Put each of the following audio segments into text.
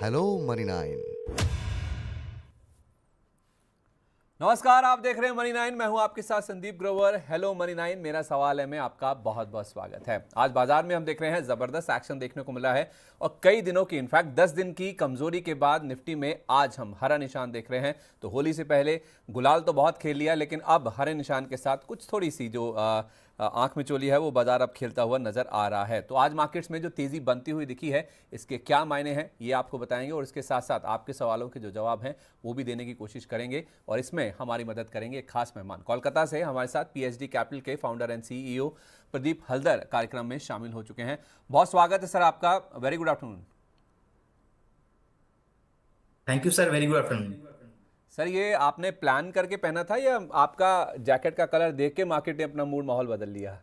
Hello money nine. नमस्कार, आप देख रहे हैं मनी नाइन। मैं हूं आपके साथ Sandeep Grover. Hello money nine, मेरा सवाल है में आपका बहुत बहुत स्वागत है। आज बाजार में हम देख रहे हैं जबरदस्त एक्शन देखने को मिला है और कई दिनों की, इनफैक्ट 10 दिन की कमजोरी के बाद निफ्टी में आज हम हरा निशान देख रहे हैं। तो होली से पहले गुलाल तो बहुत खेल लिया, लेकिन अब हरे निशान के साथ कुछ थोड़ी सी जो आंख में चोली है वो बाजार अब खेलता हुआ नजर आ रहा है। तो आज मार्केट्स में जो तेजी बनती हुई दिखी है, इसके क्या मायने हैं ये आपको बताएंगे और इसके साथ साथ आपके सवालों के जो जवाब हैं वो भी देने की कोशिश करेंगे। और इसमें हमारी मदद करेंगे एक खास मेहमान। कोलकाता से हमारे साथ पीएचडी कैपिटल के founder and CEO Pradeep Haldar कार्यक्रम में शामिल हो चुके हैं। बहुत स्वागत है सर आपका। Very good afternoon. Thank you sir, very good afternoon. Sir, ये आपने प्लान करके पहना था या आपका जैकेट का कलर देख के मार्केट ने अपना मूड माहौल बदल लिया?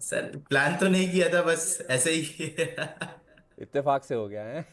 सर प्लान तो नहीं किया था, बस ऐसे ही इत्तेफाक से हो गया है।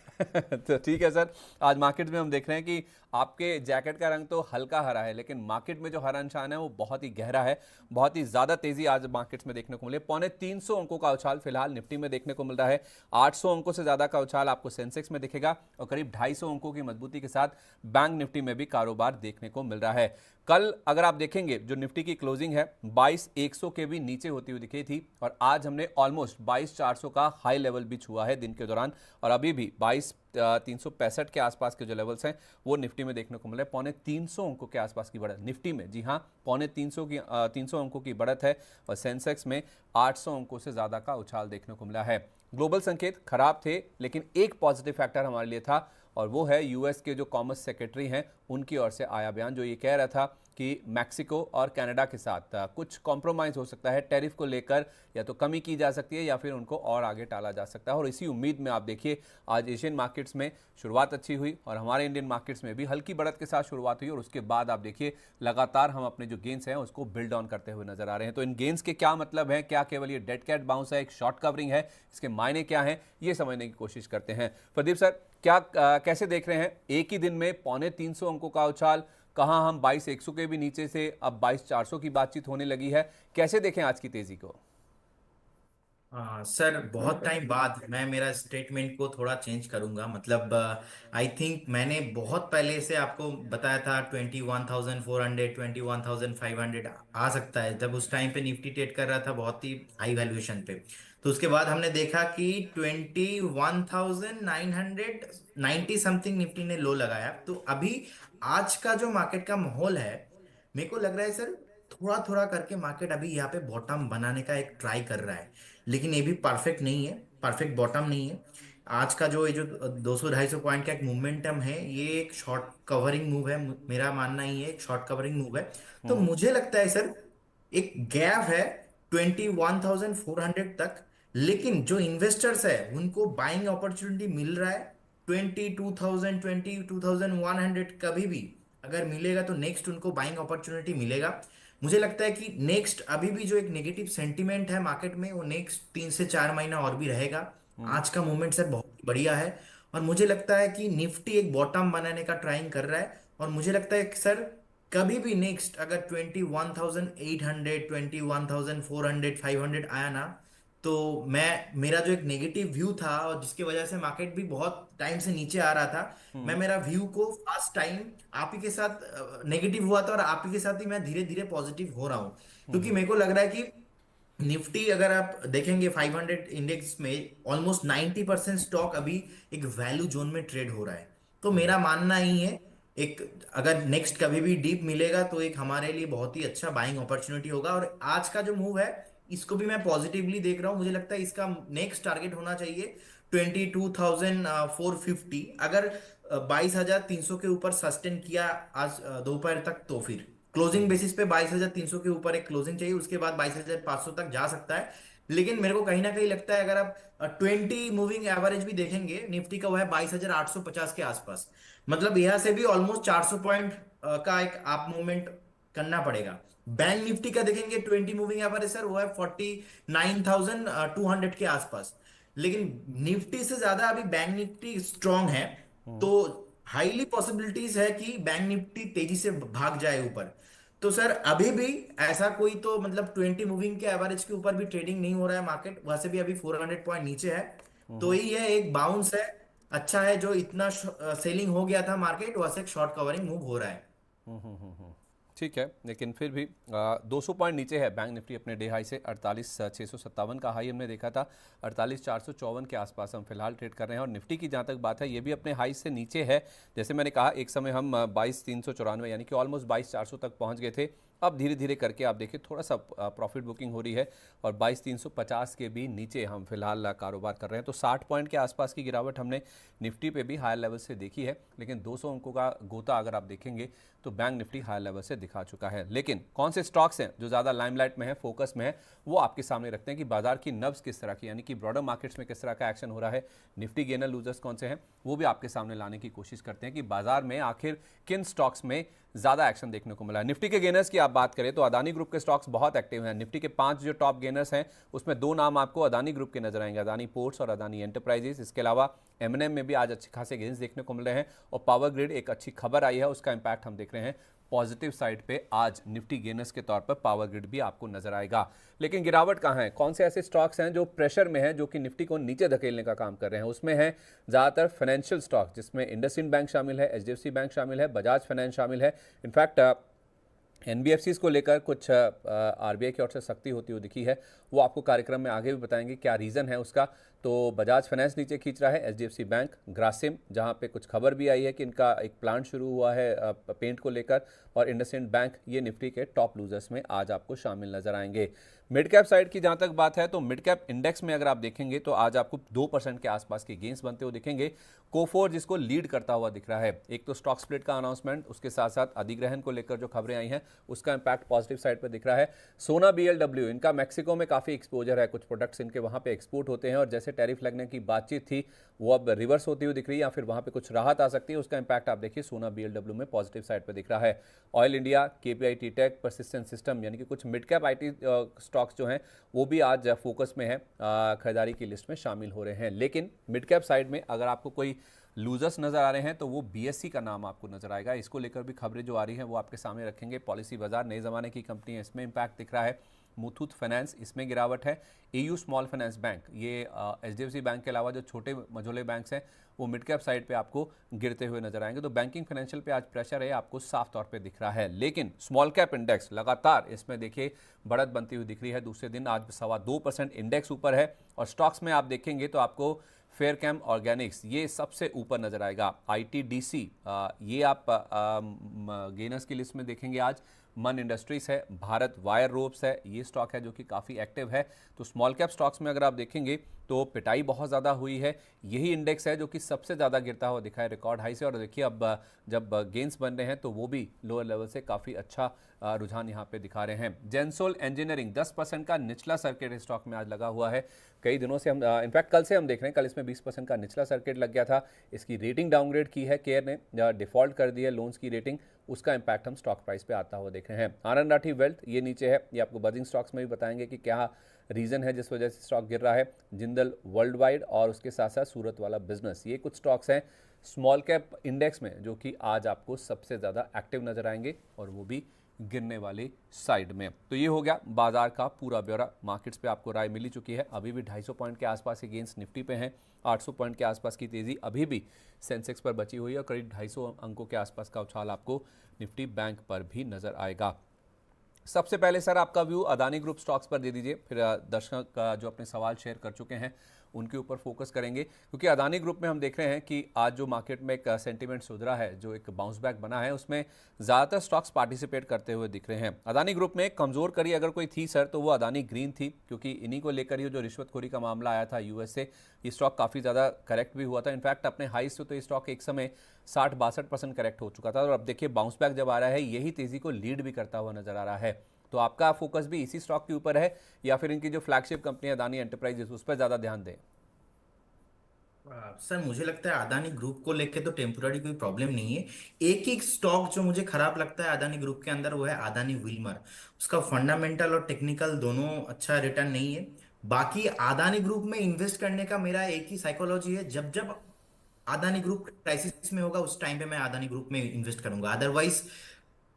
तो ठीक है सर। आज मार्केट में हम देख रहे हैं कि आपके जैकेट का रंग तो हल्का हरा है, लेकिन मार्केट में जो हरा निशान है वो बहुत ही गहरा है। बहुत ही ज्यादा तेजी आज मार्केट्स में देखने को मिले। 350 अंकों का उछाल फिलहाल निफ्टी में देखने को मिल रहा है। 800 अंकों से ज्यादा का उछाल आपको सेंसेक्स में दिखेगा और करीब 250 अंकों की मजबूती के साथ बैंक निफ्टी में भी कारोबार देखने को मिल रहा है। कल अगर आप देखेंगे जो निफ्टी की क्लोजिंग है 22,100 के भी नीचे होती हुई दिखी थी और आज हमने ऑलमोस्ट 22,400 का हाई लेवल भी छुआ है दिन के दौरान और अभी भी 22,365 के आसपास के जो लेवल्स हैं वो निफ्टी में देखने को मिले। 350 अंकों के आसपास की बढ़त निफ्टी में, जी हाँ, 350 अंकों की बढ़त है और सेंसेक्स में 800 अंकों से ज़्यादा का उछाल देखने को मिला है। ग्लोबल संकेत खराब थे, लेकिन एक पॉजिटिव फैक्टर हमारे लिए था और वो है यूएस के जो कॉमर्स सेक्रेटरी हैं उनकी ओर से आया बयान जो ये कह रहा था कि मैक्सिको और कनाडा के साथ कुछ कॉम्प्रोमाइज़ हो सकता है टैरिफ को लेकर, या तो कमी की जा सकती है या फिर उनको और आगे टाला जा सकता है। और इसी उम्मीद में आप देखिए आज एशियन मार्केट्स में शुरुआत अच्छी हुई और हमारे इंडियन मार्केट्स में भी हल्की बढ़त के साथ शुरुआत हुई और उसके बाद आप देखिए लगातार हम अपने जो गेंस हैं उसको बिल्ड ऑन करते हुए नजर आ रहे हैं। तो इन गेंस के क्या मतलब है, क्या केवल ये डेड कैट बाउंस है, एक शॉर्ट कवरिंग है, इसके मायने क्या हैं, ये समझने की कोशिश करते हैं। प्रदीप सर, क्या कैसे देख रहे हैं एक ही दिन में 350 अंकों का उछाल, कहां हम 22,100 के भी नीचे से अब 22,400 की बातचीत होने लगी है, कैसे देखें आज की तेजी को? सर बहुत टाइम बाद मैं मेरा स्टेटमेंट को थोड़ा चेंज करूंगा। मतलब आई थिंक मैंने बहुत पहले से आपको बताया था 21,400 21,500 आ सकता है, जब उस टाइम पे निफ्टी ट्रेड कर रहा था बहुत ही हाई वैल्यूएशन पे। तो उसके बाद हमने देखा कि 21,990 समथिंग निफ्टी ने लो लगाया। तो अभी आज का जो मार्केट का माहौल है, मेरे को लग रहा है सर थोड़ा थोड़ा करके मार्केट अभी यहाँ पे बॉटम बनाने का एक ट्राई कर रहा है, लेकिन ये भी परफेक्ट नहीं है, परफेक्ट बॉटम नहीं है। आज का जो ये जो 200-250 पॉइंट का एक मोमेंटम है, ये एक शॉर्ट कवरिंग मूव है। मेरा मानना ही है एक शॉर्ट कवरिंग मूव है। तो मुझे लगता है सर एक गैप है 21,400 तक, लेकिन जो इन्वेस्टर्स है उनको बाइंग अपॉर्चुनिटी मिल रहा है 22,000 22,100 कभी भी अगर मिलेगा तो नेक्स्ट उनको बाइंग अपॉर्चुनिटी मिलेगा। मुझे लगता है कि नेक्स्ट अभी भी जो एक नेगेटिव सेंटीमेंट है मार्केट में वो नेक्स्ट 3 से 4 महीना और भी रहेगा। आज का मूवमेंट सर बहुत बढ़िया है और मुझे लगता है कि निफ्टी एक बॉटम बनाने का ट्राइंग कर रहा है और मुझे लगता है कि सर कभी भी नेक्स्ट अगर 21,800 21,400 500 आया ना, तो मैं मेरा जो एक नेगेटिव व्यू था और जिसकी वजह से मार्केट भी बहुत टाइम से नीचे आ रहा था, मैं मेरा व्यू को फर्स्ट टाइम आप ही के साथ नेगेटिव हुआ था और आप ही के साथ ही मैं धीरे धीरे पॉजिटिव हो रहा हूं। क्योंकि मेरे को लग रहा है कि निफ्टी अगर आप देखेंगे 500 इंडेक्स में ऑलमोस्ट 90% स्टॉक अभी एक वैल्यू जोन में ट्रेड हो रहा है। तो मेरा मानना ही है एक अगर नेक्स्ट कभी भी डीप मिलेगा तो एक हमारे लिए बहुत ही अच्छा बाइंग अपॉर्चुनिटी होगा। और आज का जो मूव है इसको भी मैं पॉजिटिवली देख रहा हूं। मुझे लगता है इसका नेक्स्ट टारगेट होना चाहिए 22,450। अगर 22,300 के ऊपर सस्टेन किया आज दोपहर तक तो फिर क्लोजिंग बेसिस पे 22,300 के ऊपर एक क्लोजिंग चाहिए, उसके बाद 22,500 तक जा सकता है। लेकिन मेरे को कहीं ना कहीं लगता है अगर आप 20 मूविंग एवरेज भी देखेंगे निफ्टी का, वो है 22,850 के आसपास। मतलब यहाँ से भी ऑलमोस्ट 400 पॉइंट का एक आप मूवमेंट करना पड़ेगा। बैंक निफ्टी का देखेंगे 20 मूविंग एवरेज सर वो है 49,200 के आसपास। लेकिन निफ्टी से ज्यादा अभी बैंक निफ्टी स्ट्रांग है, तो हाईली पॉसिबिलिटीज है कि बैंक निफ्टी तेजी से भाग जाए ऊपर। तो सर अभी भी ऐसा कोई तो मतलब 20 मूविंग के एवरेज के ऊपर भी ट्रेडिंग नहीं हो रहा है मार्केट, वहां से भी अभी 400 पॉइंट नीचे है। तो यही है एक बाउंस है अच्छा है, जो इतना सेलिंग हो गया था मार्केट, वहां से शॉर्ट कवरिंग मूव हो रहा है। ठीक है, लेकिन फिर भी 200 पॉइंट नीचे है बैंक निफ्टी अपने डे हाई से। 48,657 का हाई हमने देखा था, 48,454 के आसपास हम फिलहाल ट्रेड कर रहे हैं। और निफ्टी की जहाँ तक बात है, ये भी अपने हाई से नीचे है। जैसे मैंने कहा, एक समय हम 22,394 यानी कि ऑलमोस्ट 22,400 तक पहुँच गए थे। अब धीरे धीरे करके आप देखिए थोड़ा सा प्रॉफिट बुकिंग हो रही है, और 22,350 के भी नीचे हम फिलहाल कारोबार कर रहे हैं। तो 60 पॉइंट के आसपास की गिरावट हमने निफ्टी पे भी हायर लेवल से देखी है, लेकिन 200 अंकों का गोता अगर आप देखेंगे तो बैंक निफ्टी हायर लेवल से दिखा चुका है। लेकिन कौन से स्टॉक्स हैं जो ज़्यादा लाइमलाइट में है, फोकस में है, वो आपके सामने रखते हैं कि बाजार की नब्ज किस तरह की, यानी कि ब्रॉडर मार्केट्स में किस तरह का एक्शन हो रहा है, निफ्टी गेनर लूजर्स कौन से हैं, वो भी आपके सामने लाने की कोशिश करते हैं कि बाजार में आखिर किन स्टॉक्स में ज़्यादा एक्शन देखने को मिला है। निफ्टी के गेनर्स की आप बात करें तो अदानी ग्रुप के स्टॉक्स बहुत एक्टिव हैं। निफ्टी के 5 जो टॉप गेनर्स हैं, उसमें 2 नाम आपको अदानी ग्रुप के नजर आएंगे, अदानी पोर्ट्स और अदानी एंटरप्राइजेस। इसके अलावा एमएनएम में भी आज अच्छे खासे गेंस देखने को मिल रहे हैं, और पावर ग्रिड एक अच्छी खबर आई है, उसका इंपैक्ट हम देख रहे हैं पॉजिटिव साइड पे। आज निफ्टी गेनर्स के तौर पर पावर ग्रिड भी आपको नजर आएगा। लेकिन गिरावट कहाँ है, कौन से ऐसे स्टॉक्स हैं जो प्रेशर में हैं, जो कि निफ्टी को नीचे धकेलने का काम कर रहे हैं? उसमें है ज़्यादातर फाइनेंशियल स्टॉक, जिसमें इंडसइंड बैंक शामिल है, एचडीएफसी बैंक शामिल है, बजाज फाइनेंस शामिल है। इनफैक्ट एनबीएफसीज को लेकर कुछ आरबीआई की ओर से सख्ती होती हुई दिखी है, वो आपको कार्यक्रम में आगे भी बताएंगे क्या रीज़न है उसका। तो बजाज फाइनेंस नीचे खींच रहा है, एचडीएफसी बैंक, ग्रासिम जहां पे कुछ खबर भी आई है कि इनका एक प्लांट शुरू हुआ है पेंट को लेकर, और इंडसइंड बैंक, ये निफ्टी के टॉप लूजर्स में आज आपको शामिल नजर आएंगे। मिड कैप साइड की जहां तक बात है तो मिड कैप इंडेक्स में अगर आप देखेंगे तो आज आपको 2% के आसपास के गेंस बनते हुए दिखेंगे। कोफोर जिसको लीड करता हुआ दिख रहा है, एक तो स्टॉक स्प्लिट का अनाउंसमेंट, उसके साथ साथ अधिग्रहण को लेकर जो खबरें आई हैं उसका इंपैक्ट पॉजिटिव साइड पर दिख रहा है। सोना बीएलडब्ल्यू, इनका मैक्सिको में काफ़ी एक्सपोजर है, कुछ प्रोडक्ट्स इनके वहाँ पे एक्सपोर्ट होते हैं, और जैसे टैरिफ लगने की बातचीत थी वो अब रिवर्स होती हुई दिख रही है, या फिर वहाँ पे कुछ राहत आ सकती है, उसका इंपैक्ट आप देखिए सोना बीएलडब्ल्यू में पॉजिटिव साइड पर दिख रहा है। Oil India, KPI T tech, persistent system, यानी कि कुछ मिड कैप आईटी स्टॉक्स जो हैं वो भी आज फोकस में है, खरीदारी की लिस्ट में शामिल हो रहे हैं। लेकिन मिड कैप साइड में अगर आपको कोई लूजर्स नजर आ रहे हैं तो वो बीएससी का नाम आपको नजर आएगा। इसको लेकर भी खबरें जो आ रही हैं वो आपके सामने रखेंगे। पॉलिसी बाजार नए ज़माने की कंपनी है, इसमें इंपैक्ट दिख रहा है। मुथूट फाइनेंस, इसमें गिरावट है। एयू स्मॉल फाइनेंस बैंक, ये एचडीएफसी बैंक के अलावा जो छोटे मझोले बैंक्स हैं वो मिड कैप साइड पे आपको गिरते हुए नजर आएंगे। तो बैंकिंग फाइनेंशियल पे आज प्रेशर है, आपको साफ तौर पे दिख रहा है। लेकिन स्मॉल कैप इंडेक्स लगातार इसमें देखिए बढ़त बनती हुई दिख रही है। दूसरे दिन आज 2.25% इंडेक्स ऊपर है, और स्टॉक्स में आप देखेंगे तो आपको फेयरकैम ऑर्गेनिक्स ये सबसे ऊपर नजर आएगा। आईटीडीसी, ये आप गेनर्स की लिस्ट में देखेंगे आज। मन इंडस्ट्रीज है, भारत वायर रोप्स है, ये स्टॉक है जो कि काफ़ी एक्टिव है। तो स्मॉल कैप स्टॉक्स में अगर आप देखेंगे तो पिटाई बहुत ज़्यादा हुई है। यही इंडेक्स है जो कि सबसे ज़्यादा गिरता हुआ दिखा है रिकॉर्ड हाई से। और देखिए अब जब गेंस बन रहे हैं तो वो भी लोअर लेवल से काफ़ी अच्छा रुझान यहाँ पे दिखा रहे हैं। जेंसोल इंजीनियरिंग 10% का निचला सर्किट स्टॉक में आज लगा हुआ है। कई दिनों से हम इनफैक्ट कल से हम देख रहे हैं, कल इसमें 20% का निचला सर्किट लग गया था। इसकी रेटिंग डाउनग्रेड की है केयर ने, डिफॉल्ट कर दी है लोन्स की रेटिंग, उसका इंपैक्ट हम स्टॉक प्राइस पे आता हुआ देख रहे हैं। आनंद राठी वेल्थ ये नीचे है, ये आपको बजिंग स्टॉक्स में भी बताएंगे कि क्या रीज़न है जिस वजह से स्टॉक गिर रहा है। जिंदल वर्ल्ड वाइड और उसके साथ साथ सूरत वाला बिजनेस, ये कुछ स्टॉक्स हैं स्मॉल कैप इंडेक्स में जो कि आज आपको सबसे ज़्यादा एक्टिव नजर आएंगे, और वो भी गिरने वाली साइड में। तो ये हो गया बाजार का पूरा ब्यौरा। मार्केट्स पे आपको राय मिली चुकी है, अभी भी 250 पॉइंट के आसपास के गेंस निफ्टी पे हैं। 800 पॉइंट के आसपास की तेज़ी अभी भी सेंसेक्स पर बची हुई है, और करीब 250 अंकों के आसपास का उछाल आपको निफ्टी बैंक पर भी नजर आएगा। सबसे पहले सर आपका व्यू अदानी ग्रुप स्टॉक्स पर दे दीजिए, फिर दर्शक जो अपने सवाल शेयर कर चुके हैं उनके ऊपर फोकस करेंगे। क्योंकि अदानी ग्रुप में हम देख रहे हैं कि आज जो मार्केट में एक सेंटीमेंट सुधरा है, जो एक बाउंस बैक बना है, उसमें ज़्यादातर स्टॉक्स पार्टिसिपेट करते हुए दिख रहे हैं। अदानी ग्रुप में कमज़ोर कड़ी अगर कोई थी सर तो वो अदानी ग्रीन थी, क्योंकि इन्हीं को लेकर ही जो रिश्वतखोरी का मामला आया था यूएस से, ये स्टॉक काफ़ी ज़्यादा करेक्ट भी हुआ था। इनफैक्ट अपने हाई से तो ये स्टॉक एक समय 60-62% करेक्ट हो चुका था, और अब देखिए बाउंस बैक जब आ रहा है यही तेज़ी को लीड भी करता हुआ नजर आ रहा है। तो आपका फोकस भी इसी स्टॉक के ऊपर है, या फिर इनकी जो फ्लैगशिप कंपनी है अदानी एंटरप्राइजेस उस पर ज़्यादा ध्यान दें? सर मुझे लगता है अदानी ग्रुप को लेके तो टेम्पोररी कोई प्रॉब्लम नहीं है। एक ही स्टॉक जो मुझे खराब लगता है अदानी ग्रुप के अंदर वो है अदानी विल्मर। उसका फंडामेंटल और टेक्निकल दोनों अच्छा रिटर्न नहीं है। बाकी अदानी ग्रुप में इन्वेस्ट करने का मेरा एक ही साइकोलॉजी है, जब जब अदानी ग्रुप क्राइसिस में होगा उस टाइम पे मैं अदानी ग्रुप में इन्वेस्ट करूंगा। अदरवाइज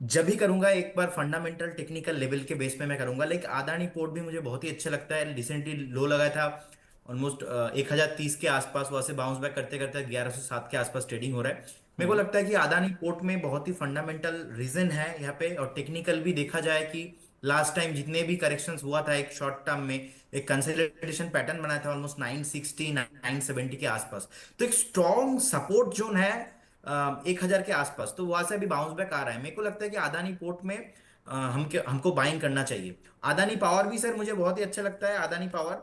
जब भी करूंगा एक बार फंडामेंटल टेक्निकल लेवल के बेस पे मैं करूंगा। लाइक अदानी पोर्ट भी मुझे बहुत ही अच्छा लगता है, रिसेंटली लो लगा था ऑलमोस्ट 1030 के आसपास, वहां से बाउंस बैक करते करते 1107 के आसपास ट्रेडिंग हो रहा है। मेरे को लगता है कि अदानी पोर्ट में बहुत ही फंडामेंटल रीजन है यहाँ पे, और टेक्निकल भी देखा जाए कि लास्ट टाइम जितने भी करेक्शंस हुआ था एक शॉर्ट टर्म में, एक कंसोलिडेशन पैटर्न बनाया था ऑलमोस्ट 960 970 के आसपास। तो एक स्ट्रॉन्ग सपोर्ट जोन है 1000 के आसपास, तो वहां से अभी बाउंस बैक आ रहा है। मेरे को लगता है कि अदानी पोर्ट में हमको बाइंग करना चाहिए। अदानी पावर भी सर मुझे बहुत ही अच्छा लगता है, अदानी पावर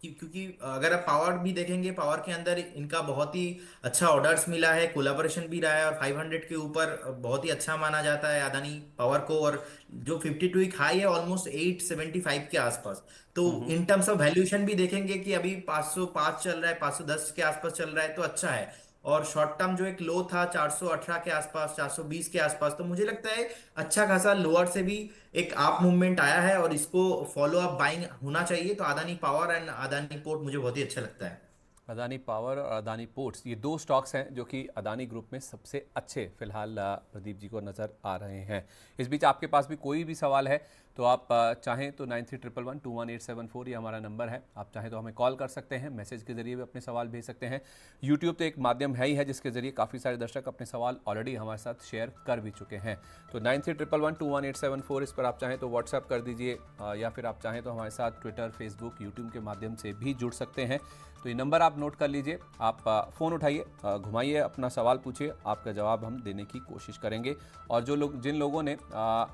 क्योंकि अगर आप पावर भी देखेंगे, पावर के अंदर इनका बहुत ही अच्छा ऑर्डर्स मिला है, कोलाबोरेशन भी रहा है, और 500 के ऊपर बहुत ही अच्छा माना जाता है अदानी पावर को। और जो 52 वीक हाई है ऑलमोस्ट 875 के आसपास। तो हम्म। इन टर्म्स ऑफ वैल्यूएशन भी देखेंगे कि अभी 505 चल रहा है, 510 के आसपास चल रहा है, तो अच्छा है। और शॉर्ट टर्म जो एक लो था 418 के आसपास, 420 के आसपास, तो मुझे लगता है अच्छा खासा लोअर से भी एक आप मूवमेंट आया है, और इसको फॉलो अप बाइंग होना चाहिए। तो Adani power and Adani port मुझे बहुत ही अच्छा लगता है। अदानी पावर और अदानी पोर्ट्स, ये दो स्टॉक्स हैं जो कि अदानी ग्रुप में सबसे अच्छे फिलहाल प्रदीप जी को नज़र आ रहे हैं। इस बीच आपके पास भी कोई भी सवाल है तो आप चाहें तो 9311211874 ये हमारा नंबर है। आप चाहें तो हमें कॉल कर सकते हैं, मैसेज के जरिए भी अपने सवाल भेज सकते हैं। यूट्यूब तो एक माध्यम है ही है जिसके जरिए काफ़ी सारे दर्शक अपने सवाल ऑलरेडी हमारे साथ शेयर कर भी चुके हैं। तो 9311211874 इस पर आप चाहें तो व्हाट्सएप कर दीजिए, या फिर आप चाहें तो हमारे साथ ट्विटर, फेसबुक, यूट्यूब के माध्यम से भी जुड़ सकते हैं। तो ये नंबर आप नोट कर लीजिए, आप फ़ोन उठाइए, घुमाइए, अपना सवाल पूछिए, आपका जवाब हम देने की कोशिश करेंगे। और जिन लोगों ने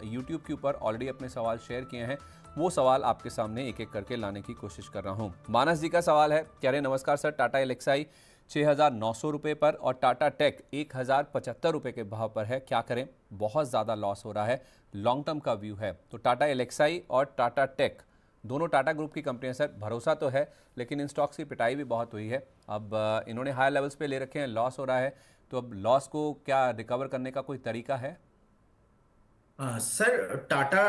यूट्यूब के ऊपर ऑलरेडी अपने सवाल शेयर किए हैं, वो सवाल आपके सामने एक एक करके लाने की कोशिश कर रहा हूँ। मानस जी का सवाल है, कह रहे नमस्कार सर, टाटा एलेक्साई 6,900 रुपये पर और टाटा टेक 1,075 रुपये के भाव पर है, क्या करें? बहुत ज़्यादा लॉस हो रहा है, लॉन्ग टर्म का व्यू है। तो टाटा एलेक्साई और टाटा टेक दोनों टाटा ग्रुप की कंपनियां सर, भरोसा तो है लेकिन इन स्टॉक्स की पिटाई भी बहुत हुई है। अब इन्होंने हाई लेवल्स पे ले रखे हैं, लॉस हो रहा है, तो अब लॉस को क्या रिकवर करने का कोई तरीका है? सर टाटा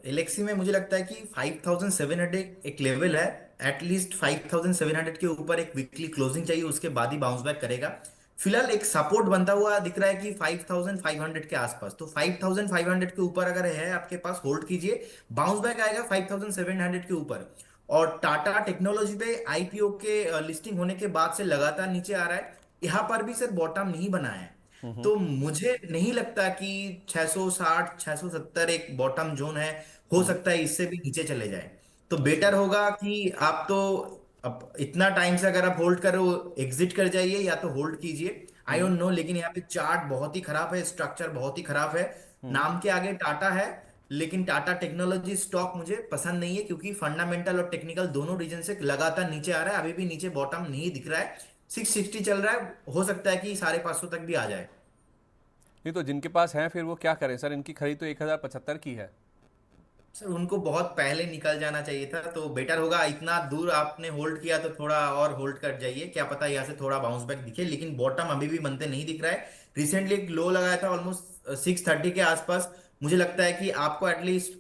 एलेक्सी में मुझे लगता है कि 5700 एक लेवल है, एटलीस्ट 5700 के ऊपर एक वीकली क्लोजिंग चाहिए, उसके बाद ही बाउंस बैक करेगा। फिलहाल एक सपोर्ट बनता हुआ दिख रहा है कि 5500 के आसपास, तो 5500 के ऊपर अगर है आपके पास, होल्ड कीजिए, बाउंस बैक आएगा 5700 के ऊपर। और टाटा टेक्नोलॉजी पे आईपीओ के लिस्टिंग होने के बाद से लगातार नीचे आ रहा है, यहाँ पर भी सर बॉटम नहीं बना है। तो मुझे नहीं लगता कि 660 670 एक बॉटम जोन है, हो सकता है इससे भी नीचे चले जाए। तो बेटर होगा कि आप तो अब इतना टाइम से अगर आप होल्ड करो, एग्जिट कर जाइए या तो होल्ड कीजिए, आई डोंट नो। लेकिन यहाँ पे चार्ट बहुत ही खराब है, स्ट्रक्चर बहुत ही खराब है। नाम के आगे टाटा है, लेकिन टाटा टेक्नोलॉजी स्टॉक मुझे पसंद नहीं है, क्योंकि फंडामेंटल और टेक्निकल दोनों रीजन से लगातार नीचे आ रहा है, अभी भी नीचे बॉटम नहीं दिख रहा है। 660 चल रहा है, हो सकता है कि 550 तक भी आ जाए। नहीं तो जिनके पास हैं फिर वो क्या करें सर? इनकी खरीद तो 1,075 की है। सर उनको बहुत पहले निकल जाना चाहिए था, तो बेटर होगा। इतना दूर आपने होल्ड किया तो थोड़ा और होल्ड कर जाइए, क्या पता यहाँ से थोड़ा बाउंस बैक दिखे, लेकिन बॉटम अभी भी बनते नहीं दिख रहा है। रिसेंटली एक लो लगाया था ऑलमोस्ट 630 के आसपास, मुझे लगता है कि आपको एटलीस्ट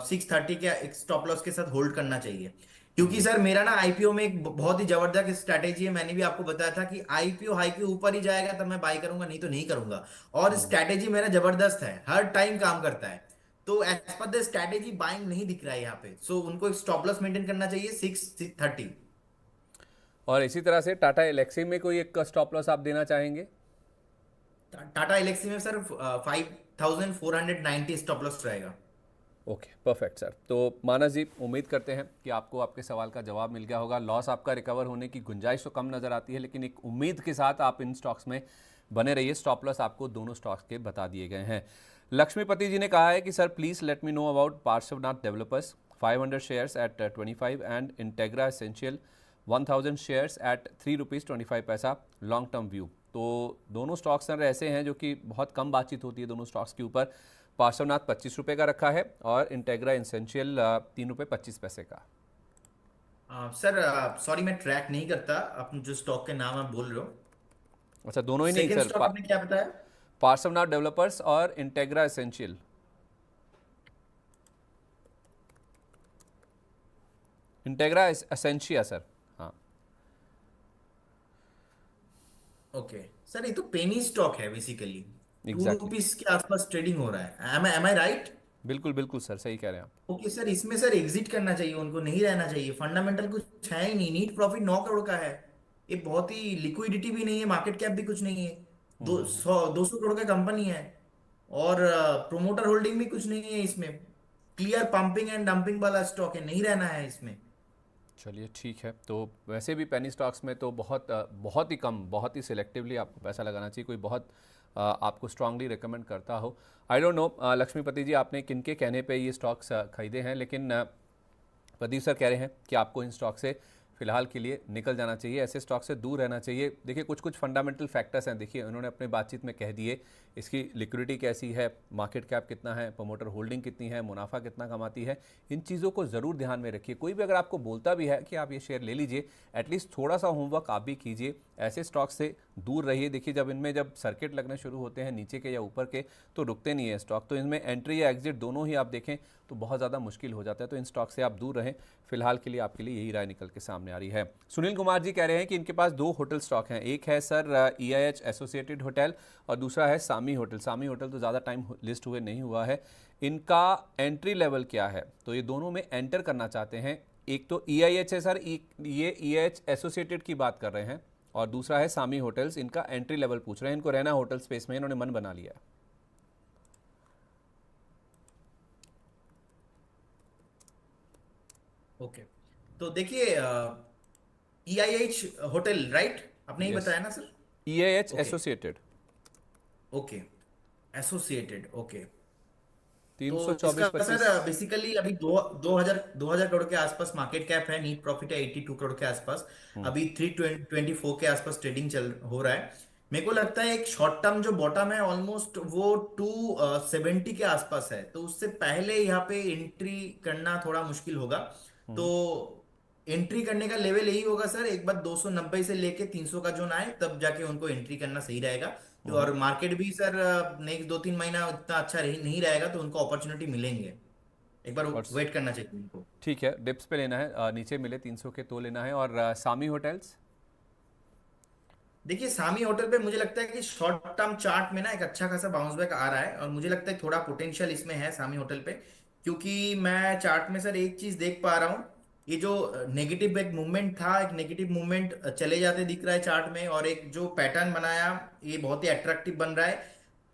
630 के एक स्टॉप लॉस के साथ होल्ड करना चाहिए। क्योंकि जी। सर मेरा ना आईपीओ में एक बहुत ही जबरदस्त स्ट्रैटेजी है, मैंने भी आपको बताया था कि आईपीओ हाई के ऊपर ही जाएगा तब मैं बाई करूंगा, नहीं तो नहीं करूंगा। और स्ट्रैटेजी मेरा जबरदस्त है, हर टाइम काम करता है। तो as per the strategy buying नहीं दिख रहा है यहाँ पे, सो उनको एक स्टॉप लॉस मेंटेन करना चाहिए 630। और इसी तरह से टाटा एलेक्सी में कोई एक स्टॉप लॉस आप देना चाहेंगे? टाटा एलेक्सी में सर 5490 स्टॉप लॉस रहेगा। Okay, perfect sir. तो मानस जी, उम्मीद करते हैं कि आपको आपके सवाल का जवाब मिल गया होगा। लॉस आपका रिकवर होने की गुंजाइश तो कम नज़र आती है, लेकिन एक उम्मीद के साथ आप इन स्टॉक्स में बने रहिए। स्टॉप लॉस आपको दोनों स्टॉक्स के बता दिए गए हैं। लक्ष्मीपति जी ने कहा है कि sir please let me know about Parshvanath developers 500 shares at 25 and integra essential 1000 shares at ₹3.25 long term view. तो दोनों स्टॉक्स सर ऐसे हैं जो कि बहुत कम बातचीत होती है दोनों स्टॉक्स के ऊपर। पार्श्वनाथ 25 रुपये का रखा है और इंटेग्रा एसेंशियल ₹3.25 का। सर सॉरी मैं ट्रैक नहीं करता आप जो स्टॉक के नाम आप बोल रहे हो। अच्छा, दोनों ही नहीं सेकंड सर, स्टॉक आपने क्या बताया? पार्श्वनाथ डेवलपर्स और integra essential. Integra Essentia sir. हाँ। ओके सर, ये तो पेनी स्टॉक है बेसिकली, टू एग्जैक्टली। रुपीज के आसपास ट्रेडिंग हो रहा है, एम आई राइट? बिल्कुल बिल्कुल सर, सही कह रहे हैं आप। ओके सर, इसमें सर एग्जिट करना चाहिए, उनको नहीं रहना चाहिए, फंडामेंटल कुछ है ही नहीं, नीट प्रॉफिट 9 करोड़ का है, ये बहुत ही, लिक्विडिटी भी नहीं है, मार्केट कैप भी कुछ नहीं है, हम्म। 200 करोड़ का कंपनी है, और प्रोमोटर होल्डिंग भी कुछ नहीं है इसमें, क्लियर पंपिंग एंड डंपिंग वाला स्टॉक है, नहीं रहना है इसमें। चलिए ठीक है, तो वैसे भी पेनी स्टॉक्स में तो बहुत ही कम, बहुत ही सिलेक्टिवली आपको पैसा लगाना चाहिए, कोई बहुत आपको स्ट्रांगली रिकमेंड करता हो। आई डोंट नो लक्ष्मीपति जी, आपने किनके कहने पे ये स्टॉक्स खरीदे हैं, लेकिन प्रदीप सर कह रहे हैं कि आपको इन स्टॉक से फिलहाल के लिए निकल जाना चाहिए, ऐसे स्टॉक से दूर रहना चाहिए। देखिए कुछ कुछ फंडामेंटल फैक्टर्स हैं, देखिए उन्होंने अपने बातचीत में कह दिए, इसकी लिक्विडिटी कैसी है, मार्केट कैप कितना है, प्रमोटर होल्डिंग कितनी है, मुनाफा कितना कमाती है, इन चीज़ों को ज़रूर ध्यान में रखिए। कोई भी अगर आपको बोलता भी है कि आप ये शेयर ले लीजिए, एटलीस्ट थोड़ा सा होमवर्क आप भी कीजिए, ऐसे स्टॉक से दूर रहिए। देखिए जब सर्किट लगने शुरू होते हैं नीचे के या ऊपर के, तो रुकते नहीं है स्टॉक, तो इनमें एंट्री या एग्जिट दोनों ही आप देखें तो बहुत ज़्यादा मुश्किल हो जाता है, तो इन स्टॉक से आप दूर रहें। फिलहाल के लिए आपके लिए यही राय निकल के सामने आ रही है। सुनील कुमार जी कह रहे हैं कि इनके पास 2 होटल स्टॉक हैं, एक है सर EIH एसोसिएटेड होटल और दूसरा है सामी होटल। सामी होटल तो ज़्यादा टाइम लिस्ट हुए नहीं हुआ है, इनका एंट्री लेवल क्या है, तो ये दोनों में एंटर करना चाहते हैं। एक तो EIH है सर, ये EIH एसोसिएटेड की बात कर रहे हैं, और दूसरा है सामी होटल्स, इनका एंट्री लेवल पूछ रहे हैं, इनको रहना होटल स्पेस में, इन्होंने मन बना लिया है। ओके, तो देखिए, EIH होटल, राइट, आपने ही यस, बताया ना sir? EIH okay, associated. Okay, associated, okay. तो इसका 324-25। सर बेसिकली अभी दो हजार करोड़ के आसपास मार्केट कैप है, नीट प्रॉफिट है 82 करोड़ के आसपास, अभी 324 के आसपास ट्रेडिंग चल हो रहा है। मेरे को लगता है एक शॉर्ट टर्म जो बॉटम है ऑलमोस्ट वो 270 के आसपास है, तो उससे पहले यहाँ पे एंट्री करना थोड़ा मुश्किल होगा। तो एंट्री करने का लेवल यही होगा सर, एक बार 290 से लेके 300 का जोन आए तब जाके उनको एंट्री करना सही रहेगा। तो और मार्केट भी सर नेक्स्ट 2-3 महीना उतना अच्छा नहीं रहेगा, तो उनको अपॉर्चुनिटी मिलेंगे, एक बार और वेट करना चाहिए उनको। ठीक है, डिप्स पे लेना है, नीचे मिले 300 के तो लेना है। और सामी होटल्स। देखिए सामी होटल पे मुझे लगता है कि शॉर्ट टर्म चार्ट में ना एक अच्छा खासा बाउंस बैक आ रहा है, और मुझे लगता है थोड़ा पोटेंशियल इसमें है सामी होटल पे, क्योंकि मैं चार्ट में सर एक चीज देख पा रहा हूँ, ये जो नेगेटिव एक मूवमेंट था, एक नेगेटिव मूवमेंट चले जाते दिख रहा है चार्ट में, और एक जो पैटर्न बनाया ये बहुत ही अट्रैक्टिव बन रहा है,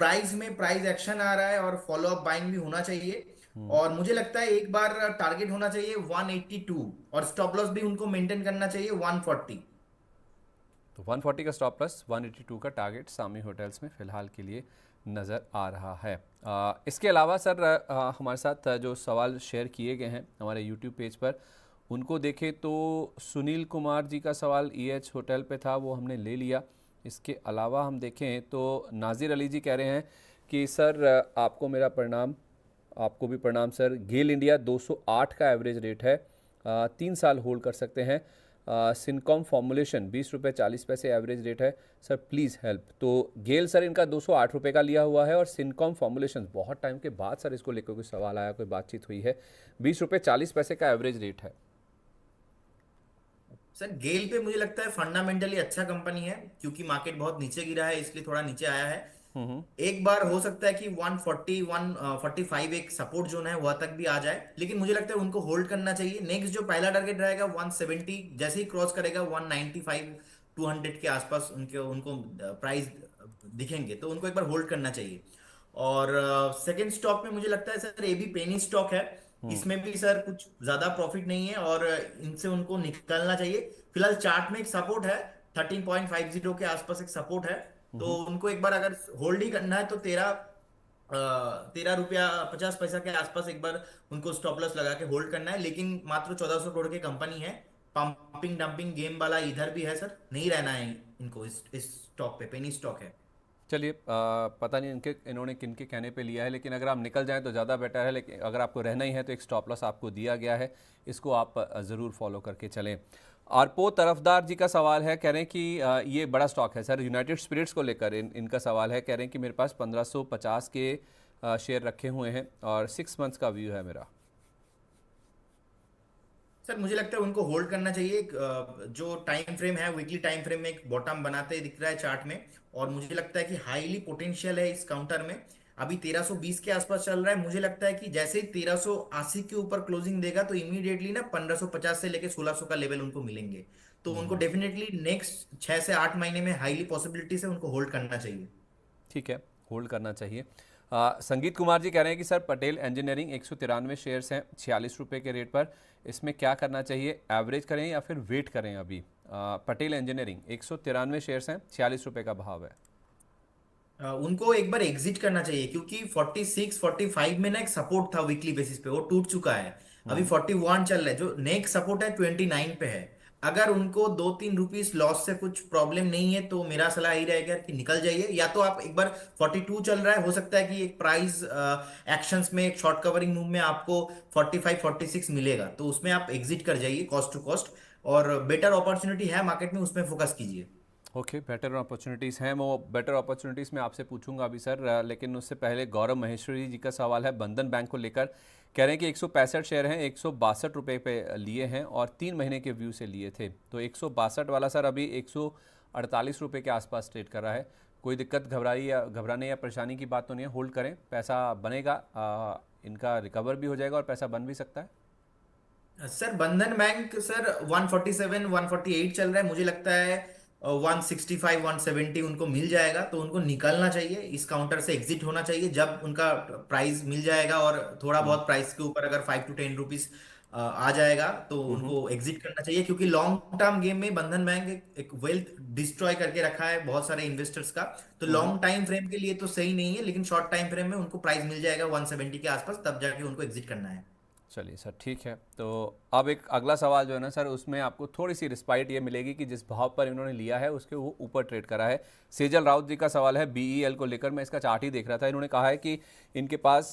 प्राइस में प्राइस एक्शन आ रहा है, और फॉलो अप बाइंग भी होना चाहिए, और मुझे लगता है एक बार टारगेट होना चाहिए 182, और स्टॉप लॉस भी उनको मेंटेन करना चाहिए 140। तो 140 का स्टॉप प्लस 182 का टारगेट सामी होटल्स में फ़िलहाल के लिए नज़र आ रहा है। इसके अलावा सर हमारे साथ जो सवाल शेयर किए गए हैं हमारे यूट्यूब पेज पर, उनको देखें तो सुनील कुमार जी का सवाल EH होटल पे था, वो हमने ले लिया। इसके अलावा हम देखें तो नाजिर अली जी कह रहे हैं कि सर आपको मेरा प्रणाम, आपको भी प्रणाम सर। गेल इंडिया 208 का एवरेज रेट है, 3 साल होल्ड कर सकते हैं। सिनकॉम फॉर्मुलेशन 20 रुपये 40 पैसे एवरेज रेट है सर, प्लीज़ हेल्प। तो गेल सर इनका 208 रुपये का लिया हुआ है, और सिनकॉम फॉर्मुलेशन बहुत टाइम के बाद सर इसको लेकर कोई सवाल आया, कोई बातचीत हुई है, 20 रुपये 40 पैसे का एवरेज रेट है। सर गेल पे मुझे लगता है फंडामेंटली अच्छा कंपनी है, क्योंकि मार्केट बहुत नीचे गिरा है इसलिए थोड़ा नीचे आया है। एक बार हो सकता है कि 140 145 एक सपोर्ट जोन है वह तक भी आ जाए, लेकिन मुझे लगता है उनको होल्ड करना चाहिए। नेक्स्ट जो पहला टारगेट रहेगा 170, जैसे ही क्रॉस करेगा 195 200 के आसपास उनके उनको प्राइस दिखेंगे, तो उनको एक बार होल्ड करना चाहिए। और सेकंड स्टॉक में मुझे लगता है सर ये भी पेनी स्टॉक है, इसमें भी सर कुछ ज्यादा प्रॉफिट नहीं है, और इनसे उनको निकलना चाहिए। फिलहाल चार्ट में एक सपोर्ट है 13.50 के आसपास, एक सपोर्ट है, तो उनको एक बार अगर होल्ड ही करना है तो 13 रुपया 50 पैसा के आसपास एक बार उनको स्टॉप लॉस लगा के होल्ड करना है, लेकिन मात्र 1400 करोड़ की कंपनी है, पंपिंग डंपिंग गेम वाला इधर भी है सर, नहीं रहना है इनको इस स्टॉक पे, पेनी स्टॉक है। चलिए पता नहीं इन्होंने किन के कहने पे लिया है, लेकिन अगर आप निकल जाएं तो ज़्यादा बेटर है, लेकिन अगर आपको रहना ही है तो एक स्टॉप लॉस आपको दिया गया है, इसको आप ज़रूर फॉलो करके चलें। आरपो तरफदार जी का सवाल है, कह रहे हैं कि ये बड़ा स्टॉक है सर, यूनाइटेड स्पिरिट्स को लेकर इनका सवाल है। कह रहे हैं कि मेरे पास 1550 के शेयर रखे हुए हैं और 6 मंथ्स का व्यू है मेरा। सर मुझे लगता है उनको होल्ड करना चाहिए, जो टाइम फ्रेम है वीकली टाइम फ्रेम में एक बॉटम बनाते दिख रहा है चार्ट में, और मुझे लगता है कि हाईली पोटेंशियल है इस काउंटर में। अभी 1320 के आसपास चल रहा है। मुझे लगता है कि जैसे ही 1380 के ऊपर क्लोजिंग देगा तो इमीडिएटली ना 1550 से लेके 1600 का लेवल उनको मिलेंगे। तो उनको हम्म। डेफिनेटली नेक्स्ट 6 से 8 महीने में हाईली पॉसिबिलिटी है उनको होल्ड करना चाहिए। ठीक है, होल्ड करना चाहिए। संगीत कुमार जी कह रहे हैं कि सर पटेल इंजीनियरिंग 193 शेयर्स हैं 46 रुपये के रेट पर, इसमें क्या करना चाहिए, एवरेज करें या फिर वेट करें अभी? पटेल इंजीनियरिंग 193 शेयर्स हैं 46 रुपये का भाव है। उनको एक बार एग्जिट करना चाहिए, क्योंकि 46 45 में ना एक सपोर्ट था वीकली बेसिस पे, वो टूट चुका है। अभी हम्म। 41 चल रहा है, जो नेक्स्ट सपोर्ट है 29 पे है। अगर उनको 2-3 रुपीस लॉस से कुछ प्रॉब्लम नहीं है तो मेरा सलाह यही रहेगा कि निकल जाइए। या तो आप एक बार 42 चल रहा है, हो सकता है कि एक प्राइस एक्शंस में एक शॉर्ट कवरिंग मूव में आपको 45 46 मिलेगा, तो उसमें आप एग्जिट कर जाइए कॉस्ट टू कॉस्ट। और बेटर अपॉर्चुनिटी है मार्केट में, उसमें फोकस कीजिए। ओके, बेटर अपॉर्चुनिटीज़ हैं, वो बेटर अपॉर्चुनिटीज़ मैं आपसे पूछूंगा अभी सर, लेकिन उससे पहले गौरव महेश्वरी जी का सवाल है बंधन बैंक को लेकर। कह रहे हैं कि 165 शेयर हैं, 162 रुपये पे लिए हैं और 3 महीने के व्यू से लिए थे, तो 162 वाला सर अभी 148 रुपये के आसपास ट्रेड कर रहा है। कोई दिक्कत, घबराने या परेशानी की बात तो नहीं है, होल्ड करें, पैसा बनेगा, इनका रिकवर भी हो जाएगा और पैसा बन भी सकता है। सर बंधन बैंक सर 147 148 चल रहा है, मुझे लगता है 165 170 उनको मिल जाएगा, तो उनको निकलना चाहिए, इस काउंटर से एग्जिट होना चाहिए जब उनका प्राइस मिल जाएगा। और थोड़ा हम्म। बहुत प्राइस के ऊपर अगर 5 to 10 रुपीज आ जाएगा तो हम्म। उनको एग्जिट करना चाहिए, क्योंकि लॉन्ग टर्म गेम में बंधन बैंक एक वेल्थ डिस्ट्रॉय करके रखा है बहुत सारे इन्वेस्टर्स का। तो हम्म। लॉन्ग टाइम फ्रेम के लिए तो सही नहीं है, लेकिन शॉर्ट टाइम फ्रेम में उनको प्राइस मिल जाएगा 170 के आसपास, तब जाके उनको एग्जिट करना है। चलिए सर, ठीक है। तो अब एक अगला सवाल जो है ना सर, उसमें आपको थोड़ी सी रिस्पाइट ये मिलेगी कि जिस भाव पर इन्होंने लिया है उसके वो ऊपर ट्रेड करा है। सेजल राउत जी का सवाल है बीईएल को लेकर, मैं इसका चार्ट ही देख रहा था। इन्होंने कहा है कि इनके पास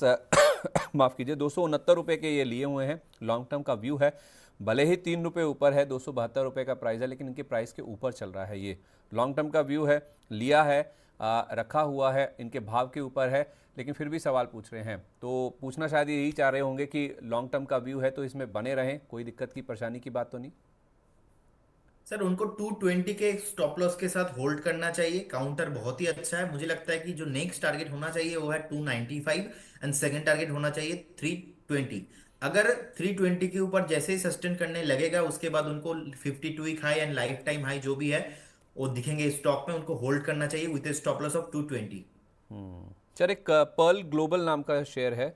माफ़ कीजिए 269 रुपये के ये लिए हुए हैं, लॉन्ग टर्म का व्यू है। भले ही 3 रुपये ऊपर है, 272 रुपये का प्राइस है, लेकिन इनके प्राइस के ऊपर चल रहा है। ये लॉन्ग टर्म का व्यू है, लिया है, रखा हुआ है, इनके भाव के ऊपर है, लेकिन फिर भी सवाल पूछ रहे हैं। तो पूछना शायद यही चाह रहे होंगे कि लॉन्ग टर्म का व्यू है तो इसमें बने रहें, कोई दिक्कत की परेशानी की बात तो नहीं? सर उनको 220 के स्टॉप लॉस के साथ होल्ड करना चाहिए, काउंटर बहुत ही अच्छा है। मुझे लगता है कि जो नेक्स्ट टारगेट होना चाहिए वो है 295, एंड सेकंड टारगेट होना चाहिए 320। अगर 320 के ऊपर जैसे ही सस्टेन करने लगेगा उसके बाद उनको 52 week high and life time high जो भी है वो दिखेंगे स्टॉक में, उनको होल्ड करना चाहिए with A stop loss of 220। Sir एक पर्ल ग्लोबल नाम का शेयर है,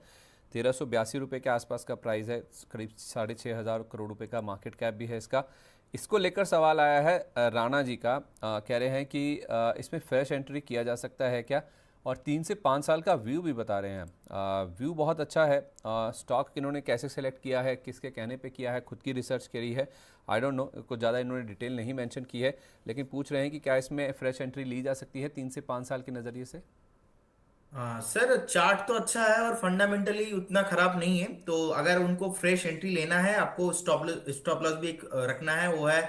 1382 रुपये के आसपास का प्राइस है, करीब 6500 करोड़ रुपए का मार्केट कैप भी है इसका। इसको लेकर सवाल आया है राणा जी का, कह रहे हैं कि इसमें फ्रेश एंट्री किया जा सकता है क्या, और 3 से 5 साल का व्यू भी बता रहे हैं। व्यू बहुत अच्छा है। स्टॉक इन्होंने कैसे सेलेक्ट किया है, किसके कहने पे किया है, खुद की रिसर्च करी है, आई डोंट नो, कुछ ज़्यादा इन्होंने डिटेल नहीं मेंशन की है, लेकिन पूछ रहे हैं कि क्या इसमें फ्रेश एंट्री ली जा सकती है 3 से 5 साल के नज़रिए से? सर चार्ट तो अच्छा है और फंडामेंटली उतना खराब नहीं है, तो अगर उनको फ्रेश एंट्री लेना है आपको स्टॉप लॉस भी एक रखना है, वो है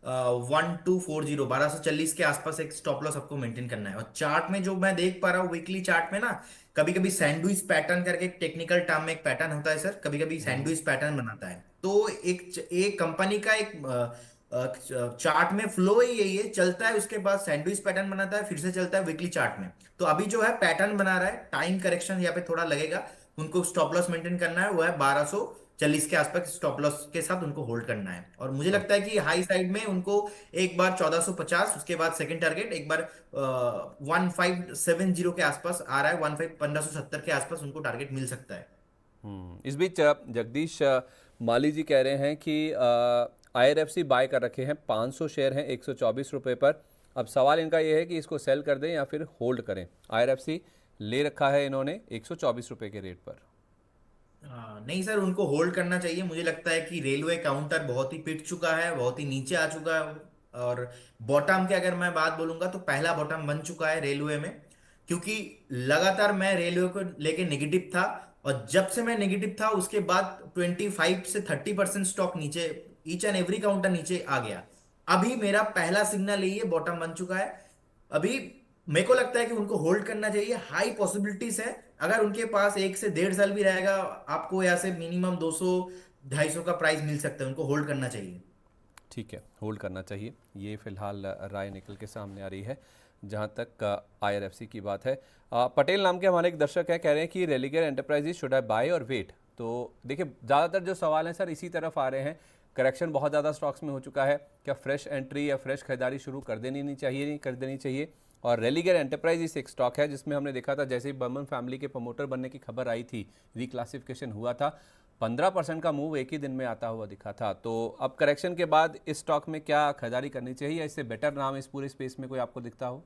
1240, 1240 के आसपास एक स्टॉप लॉस आपको मेंटेन करना है। और चार्ट में जो मैं देख पा रहा हूँ वीकली चार्ट में ना, कभी कभी सैंडविच पैटर्न करके एक टेक्निकल टर्म में एक पैटर्न होता है सर, कभी कभी हम्म। सैंडविच पैटर्न बनाता है। तो एक कंपनी का एक चार्ट में फ्लो ही यही है, चलता है उसके बाद सैंडविच पैटर्न बनाता है, फिर से चलता है वीकली चार्ट में। तो अभी जो है पैटर्न बना रहा है, टाइम करेक्शन यहाँ पे थोड़ा लगेगा, उनको स्टॉप लॉस मेंटेन करना है, वो है 1240 के आसपास स्टॉप लॉस के साथ उनको होल्ड करना है। और मुझे लगता है कि हाई साइड में उनको एक बार 1450, उसके बाद सेकंड टारगेट एक बार 1570 के आसपास आ रहा है, 1570 के आसपास उनको टारगेट मिल सकता है। इस बीच जगदीश माली जी कह रहे हैं कि आईआरएफसी बाय कर रखे हैं, 500 शेयर हैं 124 रुपये पर। अब सवाल इनका ये है कि इसको सेल कर दें या फिर होल्ड करें। आईआरएफसी ले रखा है इन्होंने 124 रुपये के रेट पर। नहीं सर, उनको होल्ड करना चाहिए। मुझे लगता है कि रेलवे काउंटर बहुत ही पिट चुका है, बहुत ही नीचे आ चुका है। और बॉटम की अगर मैं बात बोलूंगा तो पहला बॉटम बन चुका है रेलवे में, क्योंकि लगातार मैं रेलवे को लेके नेगेटिव था, और जब से मैं नेगेटिव था उसके बाद 25 से 30% स्टॉक नीचे, ईच एंड एवरी काउंटर नीचे आ गया। अभी मेरा पहला सिग्नल यही है, बॉटम बन चुका है। अभी मेरे को लगता है कि उनको होल्ड करना चाहिए, हाई पॉसिबिलिटीज है। अगर उनके पास 1 से 1.5 साल भी रहेगा, आपको यहाँ से मिनिमम 200 250 का प्राइस मिल सकता है, उनको होल्ड करना चाहिए। ठीक है, होल्ड करना चाहिए, ये फिलहाल राय निकल के सामने आ रही है। जहां तक IRFC की बात है। पटेल नाम के हमारे एक दर्शक हैं, कह रहे हैं कि Religare enterprises should I buy और वेट। तो देखिए ज़्यादातर जो सवाल हैं सर इसी तरफ आ रहे हैं। करेक्शन बहुत ज़्यादा स्टॉक्स में हो चुका है, क्या फ्रेश एंट्री या फ्रेश खरीदारी शुरू कर देनी नहीं चाहिए, नहीं कर देनी चाहिए? और रेलिगेयर एंटरप्राइजेज एक स्टॉक है जिसमें हमने देखा था जैसे ही बर्मन फैमिली के प्रमोटर बनने की खबर आई थी, रिक्लासिफिकेशन हुआ था, 15% का मूव एक ही दिन में आता हुआ दिखा था। तो अब करेक्शन के बाद इस स्टॉक में क्या खरीदारी करनी चाहिए, या इससे बेटर नाम इस पूरे स्पेस में कोई आपको दिखता हो?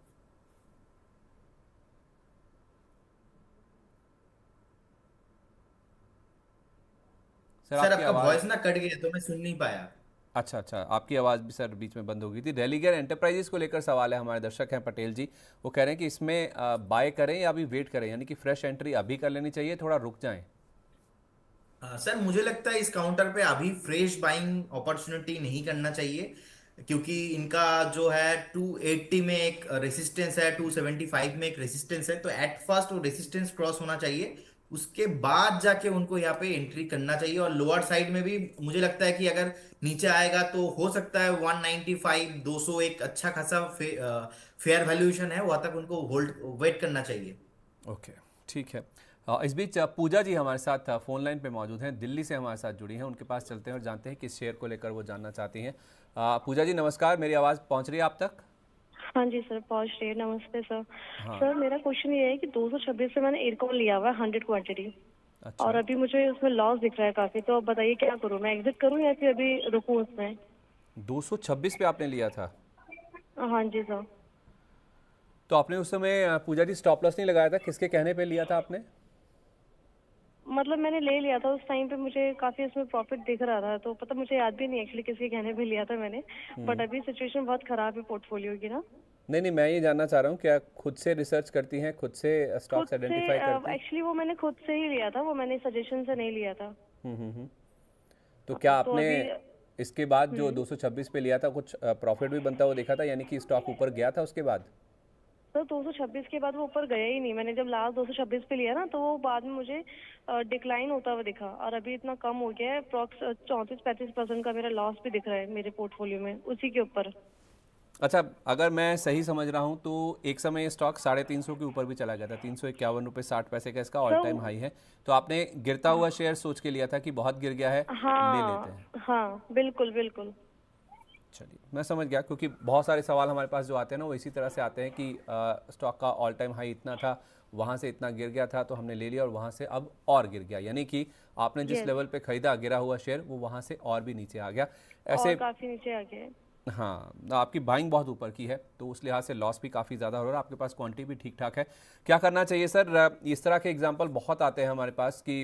सर सर आपकी आपका आवाज़, वॉइस ना कट गया तो मैं सुन नहीं पाया। अच्छा अच्छा, आपकी आवाज़ भी सर बीच में बंद हो गई थी। रेलिगेयर एंटरप्राइजेस को लेकर सवाल है, हमारे दर्शक हैं पटेल जी, वो कह रहे हैं कि इसमें बाय करें या अभी वेट करें, यानी कि फ्रेश एंट्री अभी कर लेनी चाहिए, थोड़ा रुक जाएं? सर मुझे लगता है इस काउंटर पे अभी फ्रेश बाइंग अपॉर्चुनिटी नहीं करना चाहिए, क्योंकि इनका जो है 280 में एक रेसिस्टेंस है, 275 में एक रेसिस्टेंस है, तो एट फर्स्ट वो रेसिस्टेंस क्रॉस होना चाहिए। उसके बाद जाके उनको यहाँ पे एंट्री करना चाहिए। और लोअर साइड में भी मुझे लगता है कि अगर नीचे आएगा तो हो सकता है 195 200 एक अच्छा खासा फेयर वैल्यूएशन है, वहां तक उनको होल्ड वेट करना चाहिए। ओके, ठीक है। इस बीच पूजा जी हमारे साथ फ़ोन लाइन पे मौजूद हैं, दिल्ली से हमारे साथ जुड़ी हैं, उनके पास चलते हैं और जानते हैं किस शेयर को लेकर वो जानना चाहती हैं। पूजा जी नमस्कार, मेरी आवाज़ पहुंच रही है आप तक? हाँ जी सर, पहुँच रही है। नमस्ते सर। हाँ। सर मेरा क्वेश्चन ये है कि 226 से मैंने एयरकॉन लिया हुआ है 100 क्वांटिटी, और अच्छा, अभी मुझे उसमें लॉस दिख रहा है काफी। तो अब बताइए क्या करूँ, मैं एग्जिट करूँ या फिर अभी रुकूँ उसमें? 226 पे आपने लिया था, हाँ जी सर। तो आपने उस समय पूजा जी स्टॉप लॉस नहीं लगाया था, किसके कहने पे लिया था आपने? मतलब मैंने ले लिया था उस टाइम पे, मुझे काफी उसमें प्रॉफिट दिख रहा था, तो पता मुझे याद भी नहीं एक्चुअली किसके कहने पे लिया था मैंने। बट अभी सिचुएशन बहुत खराब है पोर्टफोलियो की ना। नहीं नहीं, मैं ये जानना चाह रहा हूँ, क्या खुद से रिसर्च करती हैं, खुद से खुद स्टॉक्स से आइडेंटिफाई करती हैं? एक्चुअली वो मैंने खुद से ही लिया था, वो मैंने सजेशन से नहीं लिया था। हम्म। तो क्या तो आपने अभी इसके बाद जो हम्म 226 पे लिया था कुछ प्रॉफिट भी बनता हुआ देखा था, यानी कि स्टॉक ऊपर गया था उसके बाद? तो 226 के बाद वो ऊपर गया ही नहीं। मैंने जब लास्ट 226 पे लिया ना, तो वो बाद में मुझे डिक्लाइन होता हुआ दिखा, और अभी इतना कम हो गया है, अप्रॉक्स 34-35% का मेरा लॉस भी दिख रहा है मेरे पोर्टफोलियो में उसी के ऊपर। अच्छा, अगर मैं सही समझ रहा हूँ तो एक समय ये स्टॉक 350 के ऊपर भी चला गया था, 351 रुपये 60 पैसे का इसका ऑल तो टाइम हाई है। तो आपने गिरता हुआ शेयर सोच के लिया था कि बहुत गिर गया है, ले लेते हैं। हाँ हाँ, बिल्कुल बिल्कुल। चलिए, मैं समझ गया, क्योंकि बहुत सारे सवाल हमारे पास जो आते हैं ना वो इसी तरह से आते हैं कि स्टॉक का ऑल टाइम हाई इतना था, वहाँ से इतना गिर गया था तो हमने ले लिया, और वहाँ से अब और गिर गया, यानी कि आपने जिस यस, लेवल पे खरीदा गिरा हुआ शेयर वो वहाँ से और भी नीचे आ गया और ऐसे। काफी नीचे आ गया है। हाँ, आपकी बाइंग बहुत ऊपर की है तो उस लिहाज से लॉस भी काफ़ी ज़्यादा हो रहा है, आपके पास क्वांटिटी भी ठीक ठाक है। क्या करना चाहिए सर? इस तरह के एग्जांपल बहुत आते हैं हमारे पास कि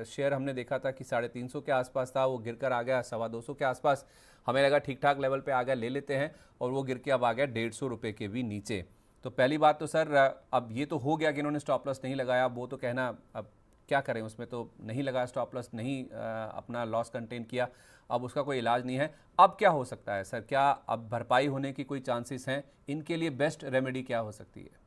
शेयर हमने देखा था कि 350 के आसपास था, वो गिर कर आ गया 225 के आसपास, हमें लगा ठीक ठाक लेवल पे आ गया, ले लेते हैं, और वो गिर के अब आ गया 150 रुपये के भी नीचे। तो पहली बात तो सर अब ये तो हो गया कि इन्होंने स्टॉप लॉस नहीं लगाया, अब वो तो कहना, अब क्या करें, उसमें तो नहीं लगाया स्टॉप लॉस, नहीं अपना लॉस कंटेन किया, अब उसका कोई इलाज नहीं है। अब क्या हो सकता है सर? क्या अब भरपाई होने की कोई चांसेस हैं? इनके लिए बेस्ट रेमेडी क्या हो सकती है?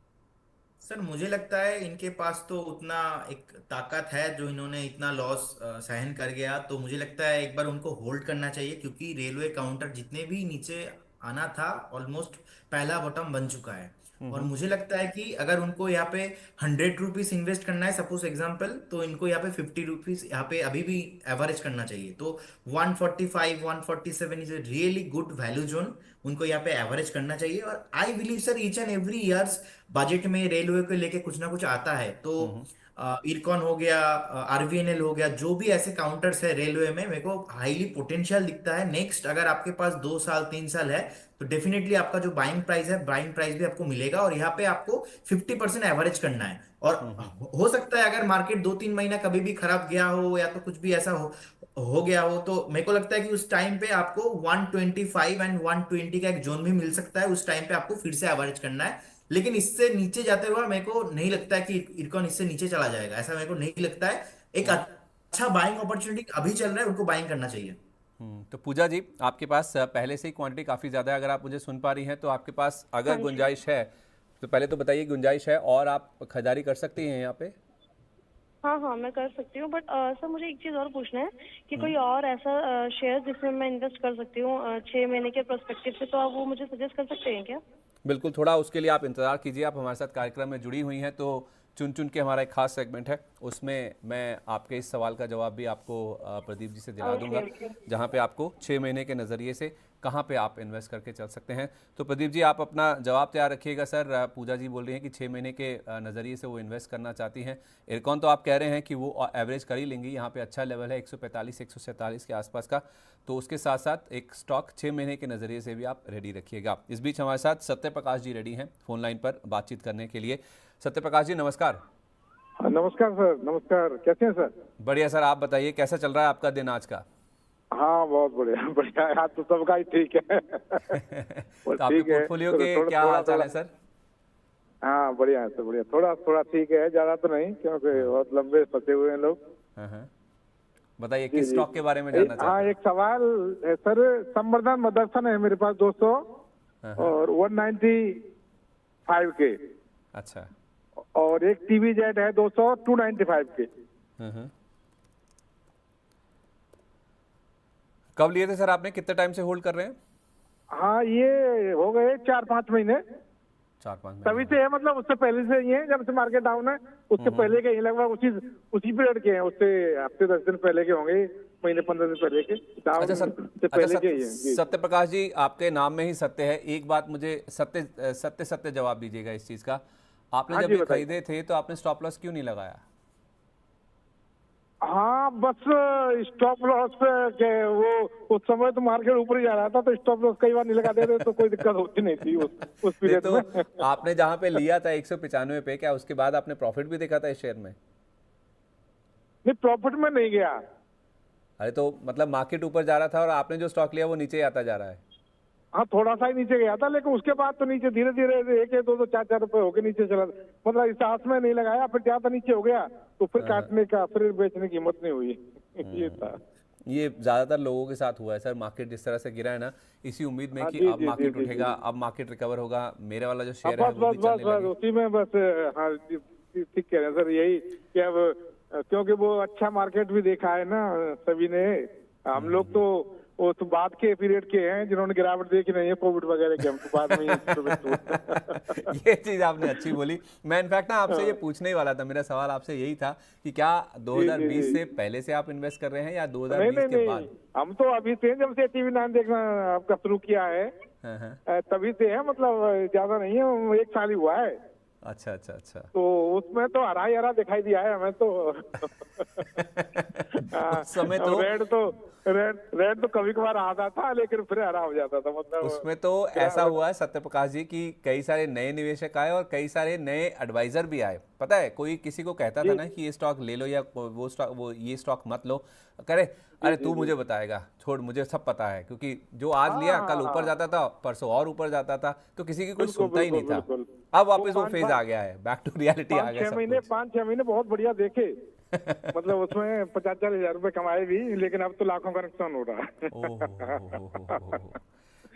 सर मुझे लगता है इनके पास तो उतना एक ताकत है, जो इन्होंने इतना लॉस सहन कर गया, तो मुझे लगता है एक बार उनको होल्ड करना चाहिए, क्योंकि रेलवे काउंटर जितने भी नीचे आना था ऑलमोस्ट पहला बॉटम बन चुका है। और मुझे लगता है कि अगर उनको यहाँ पे 100 रुपीज इन्वेस्ट करना है सपोज एग्जाम्पल, तो इनको यहाँ पे 50 रुपीज यहाँ पे अभी भी एवरेज करना चाहिए। तो 145 147 is a really good value zone, उनको यहाँ पे एवरेज करना चाहिए। और I believe sir each and every years budget में रेलवे को लेके कुछ ना कुछ आता है। तो इरकॉन हो गया, आरवीएनएल हो गया, जो भी ऐसे काउंटर्स है रेलवे में, मेरे को हाईली पोटेंशियल दिखता है। नेक्स्ट अगर आपके पास 2 साल 3 साल है तो डेफिनेटली आपका जो बाइंग प्राइस है, बाइंग प्राइस भी आपको मिलेगा, और यहाँ पे आपको 50% एवरेज करना है। और हो सकता है अगर मार्केट 2-3 महीना कभी भी खराब गया हो या तो कुछ भी ऐसा हो गया हो, तो मेरे को लगता है कि उस टाइम पे आपको 125 एंड 120 का एक जोन भी मिल सकता है, उस टाइम पे आपको फिर से एवरेज करना है। लेकिन इससे नीचे जाते हुए मेरे को नहीं लगता है कि इरकॉन इससे नीचे चला जाएगा, ऐसा मेरे को नहीं लगता है। एक अच्छा बाइंग अपॉर्चुनिटी अभी चल रहा है, उनको बाइंग करना चाहिए। तो पूजा जी, आपके पास पहले से ही क्वांटिटी काफ़ी ज़्यादा है, अगर आप मुझे सुन पा रही हैं तो आपके पास अगर हाँ जी। गुंजाइश है तो पहले तो बताइए, गुंजाइश है और आप खरीदारी कर सकती हैं यहाँ पे? हाँ हाँ, मैं कर सकती हूँ, बट सर मुझे एक चीज़ और पूछना है कि कोई और ऐसा शेयर जिसमें मैं इन्वेस्ट कर सकती हूँ 6 महीने के पर्सपेक्टिव से, तो आप वो मुझे सजेस्ट कर सकते हैं क्या? बिल्कुल, थोड़ा उसके लिए आप इंतज़ार कीजिए। आप हमारे साथ कार्यक्रम में जुड़ी हुई हैं, तो चुन चुन के हमारा एक खास सेगमेंट है, उसमें मैं आपके इस सवाल का जवाब भी आपको प्रदीप जी से दिला दूंगा, ओके। जहां पे आपको 6 महीने के नज़रिए से कहां पे आप इन्वेस्ट करके चल सकते हैं। तो प्रदीप जी, आप अपना जवाब तैयार रखिएगा। सर, पूजा जी बोल रही हैं कि 6 महीने के नज़रिए से वो इन्वेस्ट करना चाहती हैं। इरकॉन तो आप कह रहे हैं कि वो एवरेज कर ही लेंगी, यहाँ पे अच्छा लेवल है 145 147 के आसपास का, तो उसके साथ साथ एक स्टॉक 6 महीने के नज़रिए से भी आप रेडी रखिएगा। इस बीच हमारे साथ सत्य प्रकाश जी रेडी हैं फ़ोन लाइन पर बातचीत करने के लिए। सत्य प्रकाश जी, नमस्कार। नमस्कार सर, नमस्कार। कैसे हैं सर? बढ़िया सर, आप बताइए कैसा चल रहा है आपका दिन आज का? हाँ, बहुत बढ़िया बढ़िया है। आज तो सबका ही ठीक है। तो आपके ठीक है, पोर्टफोलियो तो के क्या हाल चाल है सर? हाँ, बढ़िया है सर, बढ़िया। थोड़ा थोड़ा ठीक है, ज्यादा तो नहीं, क्योंकि बहुत लंबे फंसे हुए हैं लोग। हाँ। बताइए जी, किस जी, स्टॉक जी। के बारे में जानना चाहते हाँ, हैं? एक सवाल है सर। संवर्धन मदरसन है मेरे पास 200 हाँ। और 195 के, अच्छा। और एक टीवी जेट है 200 295 के। हाँ। कब लिए थे सर आपने, कितने टाइम से होल्ड कर रहे हैं? हाँ, ये हो गए 4-5 महीने 4-5 तभी महीने। से है। मतलब उससे पहले से ही है, जब से मार्केट डाउन है उससे पहले के ही, लगभग उसी पीरियड के हैं। उससे हफ्ते 10 दिन पहले के होंगे, महीने 15 दिन पहले के डाउन अच्छा से पहले के ही हैं। जी। सत्य प्रकाश जी, आपके नाम में ही सत्य है। एक बात मुझे सत्य जवाब दीजिएगा इस चीज का। आपने हाँ जब जी, ये बताइए। खरीदे थे तो आपने स्टॉप लॉस क्यों नहीं लगाया? हाँ, बस स्टॉप लॉस के वो उस समय तो मार्केट ऊपर ही जा रहा था, तो स्टॉप लॉस कई बार नहीं लगा देते तो कोई दिक्कत होती नहीं थी उस नहीं पीरियड तो में। आपने जहां पे लिया था 195 पे, क्या उसके बाद आपने प्रॉफिट भी देखा था इस शेयर में? नहीं, प्रॉफिट में नहीं गया। अरे तो मतलब मार्केट ऊपर जा रहा था और आपने जो स्टॉक लिया वो नीचे ही आता जा रहा है। हाँ, थोड़ा सा ही नीचे गया था, लेकिन उसके बाद तो नीचे धीरे धीरे 1-2 4 रुपए होके नीचे चला। मतलब इस आस में नहीं लगाया, फिर ज्यादा नीचे हो गया तो फिर काटने का, फिर बेचने की हिम्मत नहीं हुई। ये था। ये ज्यादातर लोगों के साथ हुआ है सर। मार्केट जिस तरह से गिरा है ना, इसी उम्मीद में हाँ, कि जी, अब जी, मार्केट जी, जी, उठेगा, जी। अब मार्केट रिकवर होगा, मेरे वाला जो हाँ, शेयर है बस वो बस भी बस चलने बस लगे। उसी में बस। हाँ, ठीक कह रहे हैं सर, यही कि अब क्योंकि वो अच्छा मार्केट भी देखा है ना सभी ने। हम लोग तो वो तो बाद के पीरियड के हैं, जिन्होंने गिरावट देखी नहीं है कोविड वगैरह के। हम तो बाद में ही ये चीज आपने अच्छी बोली। मैं इनफैक्ट ना आपसे ये पूछने ही वाला था, मेरा सवाल आपसे यही था कि क्या जी, जी, 2020 जी। से पहले से आप इन्वेस्ट कर रहे हैं या नहीं 2020 नहीं के नहीं, बाद? हम तो अभी से, जब से TV9 देखना आपका शुरू किया है हाँ। तभी से है। मतलब ज्यादा नहीं है, 1 साल ही हुआ है। अच्छा। तो उसमें तो हरा ही हरा दिखाई दिया है हमें तो। उस समय तो रेड तो कभी कभार आता था, लेकिन फिर हरा हो जाता था। मतलब उसमें तो ऐसा हुआ है सत्य प्रकाश जी कि कई सारे नए निवेशक आए और कई सारे नए एडवाइजर भी आए। पता है, कोई किसी को कहता था ना कि ये स्टॉक ले लो या वो स्टॉक, वो ये स्टॉक मत लो, करे अरे तू मुझे बताएगा, छोड़, मुझे सब पता है। क्योंकि जो आज लिया कल ऊपर जाता था, परसों और ऊपर जाता था, तो किसी की कोई बिल्कुल, सुनता ही नहीं था। बिल्कुल। अब वापस वो फेज आ गया है, बैक टू रियलिटी आ गया सब कुछ। 5-6 महीने बहुत बढ़िया देखे। मतलब उसमें 50-40 हजार रुपए कमाए भी, लेकिन अब तो लाखों का नुकसान हो रहा है। ओहो।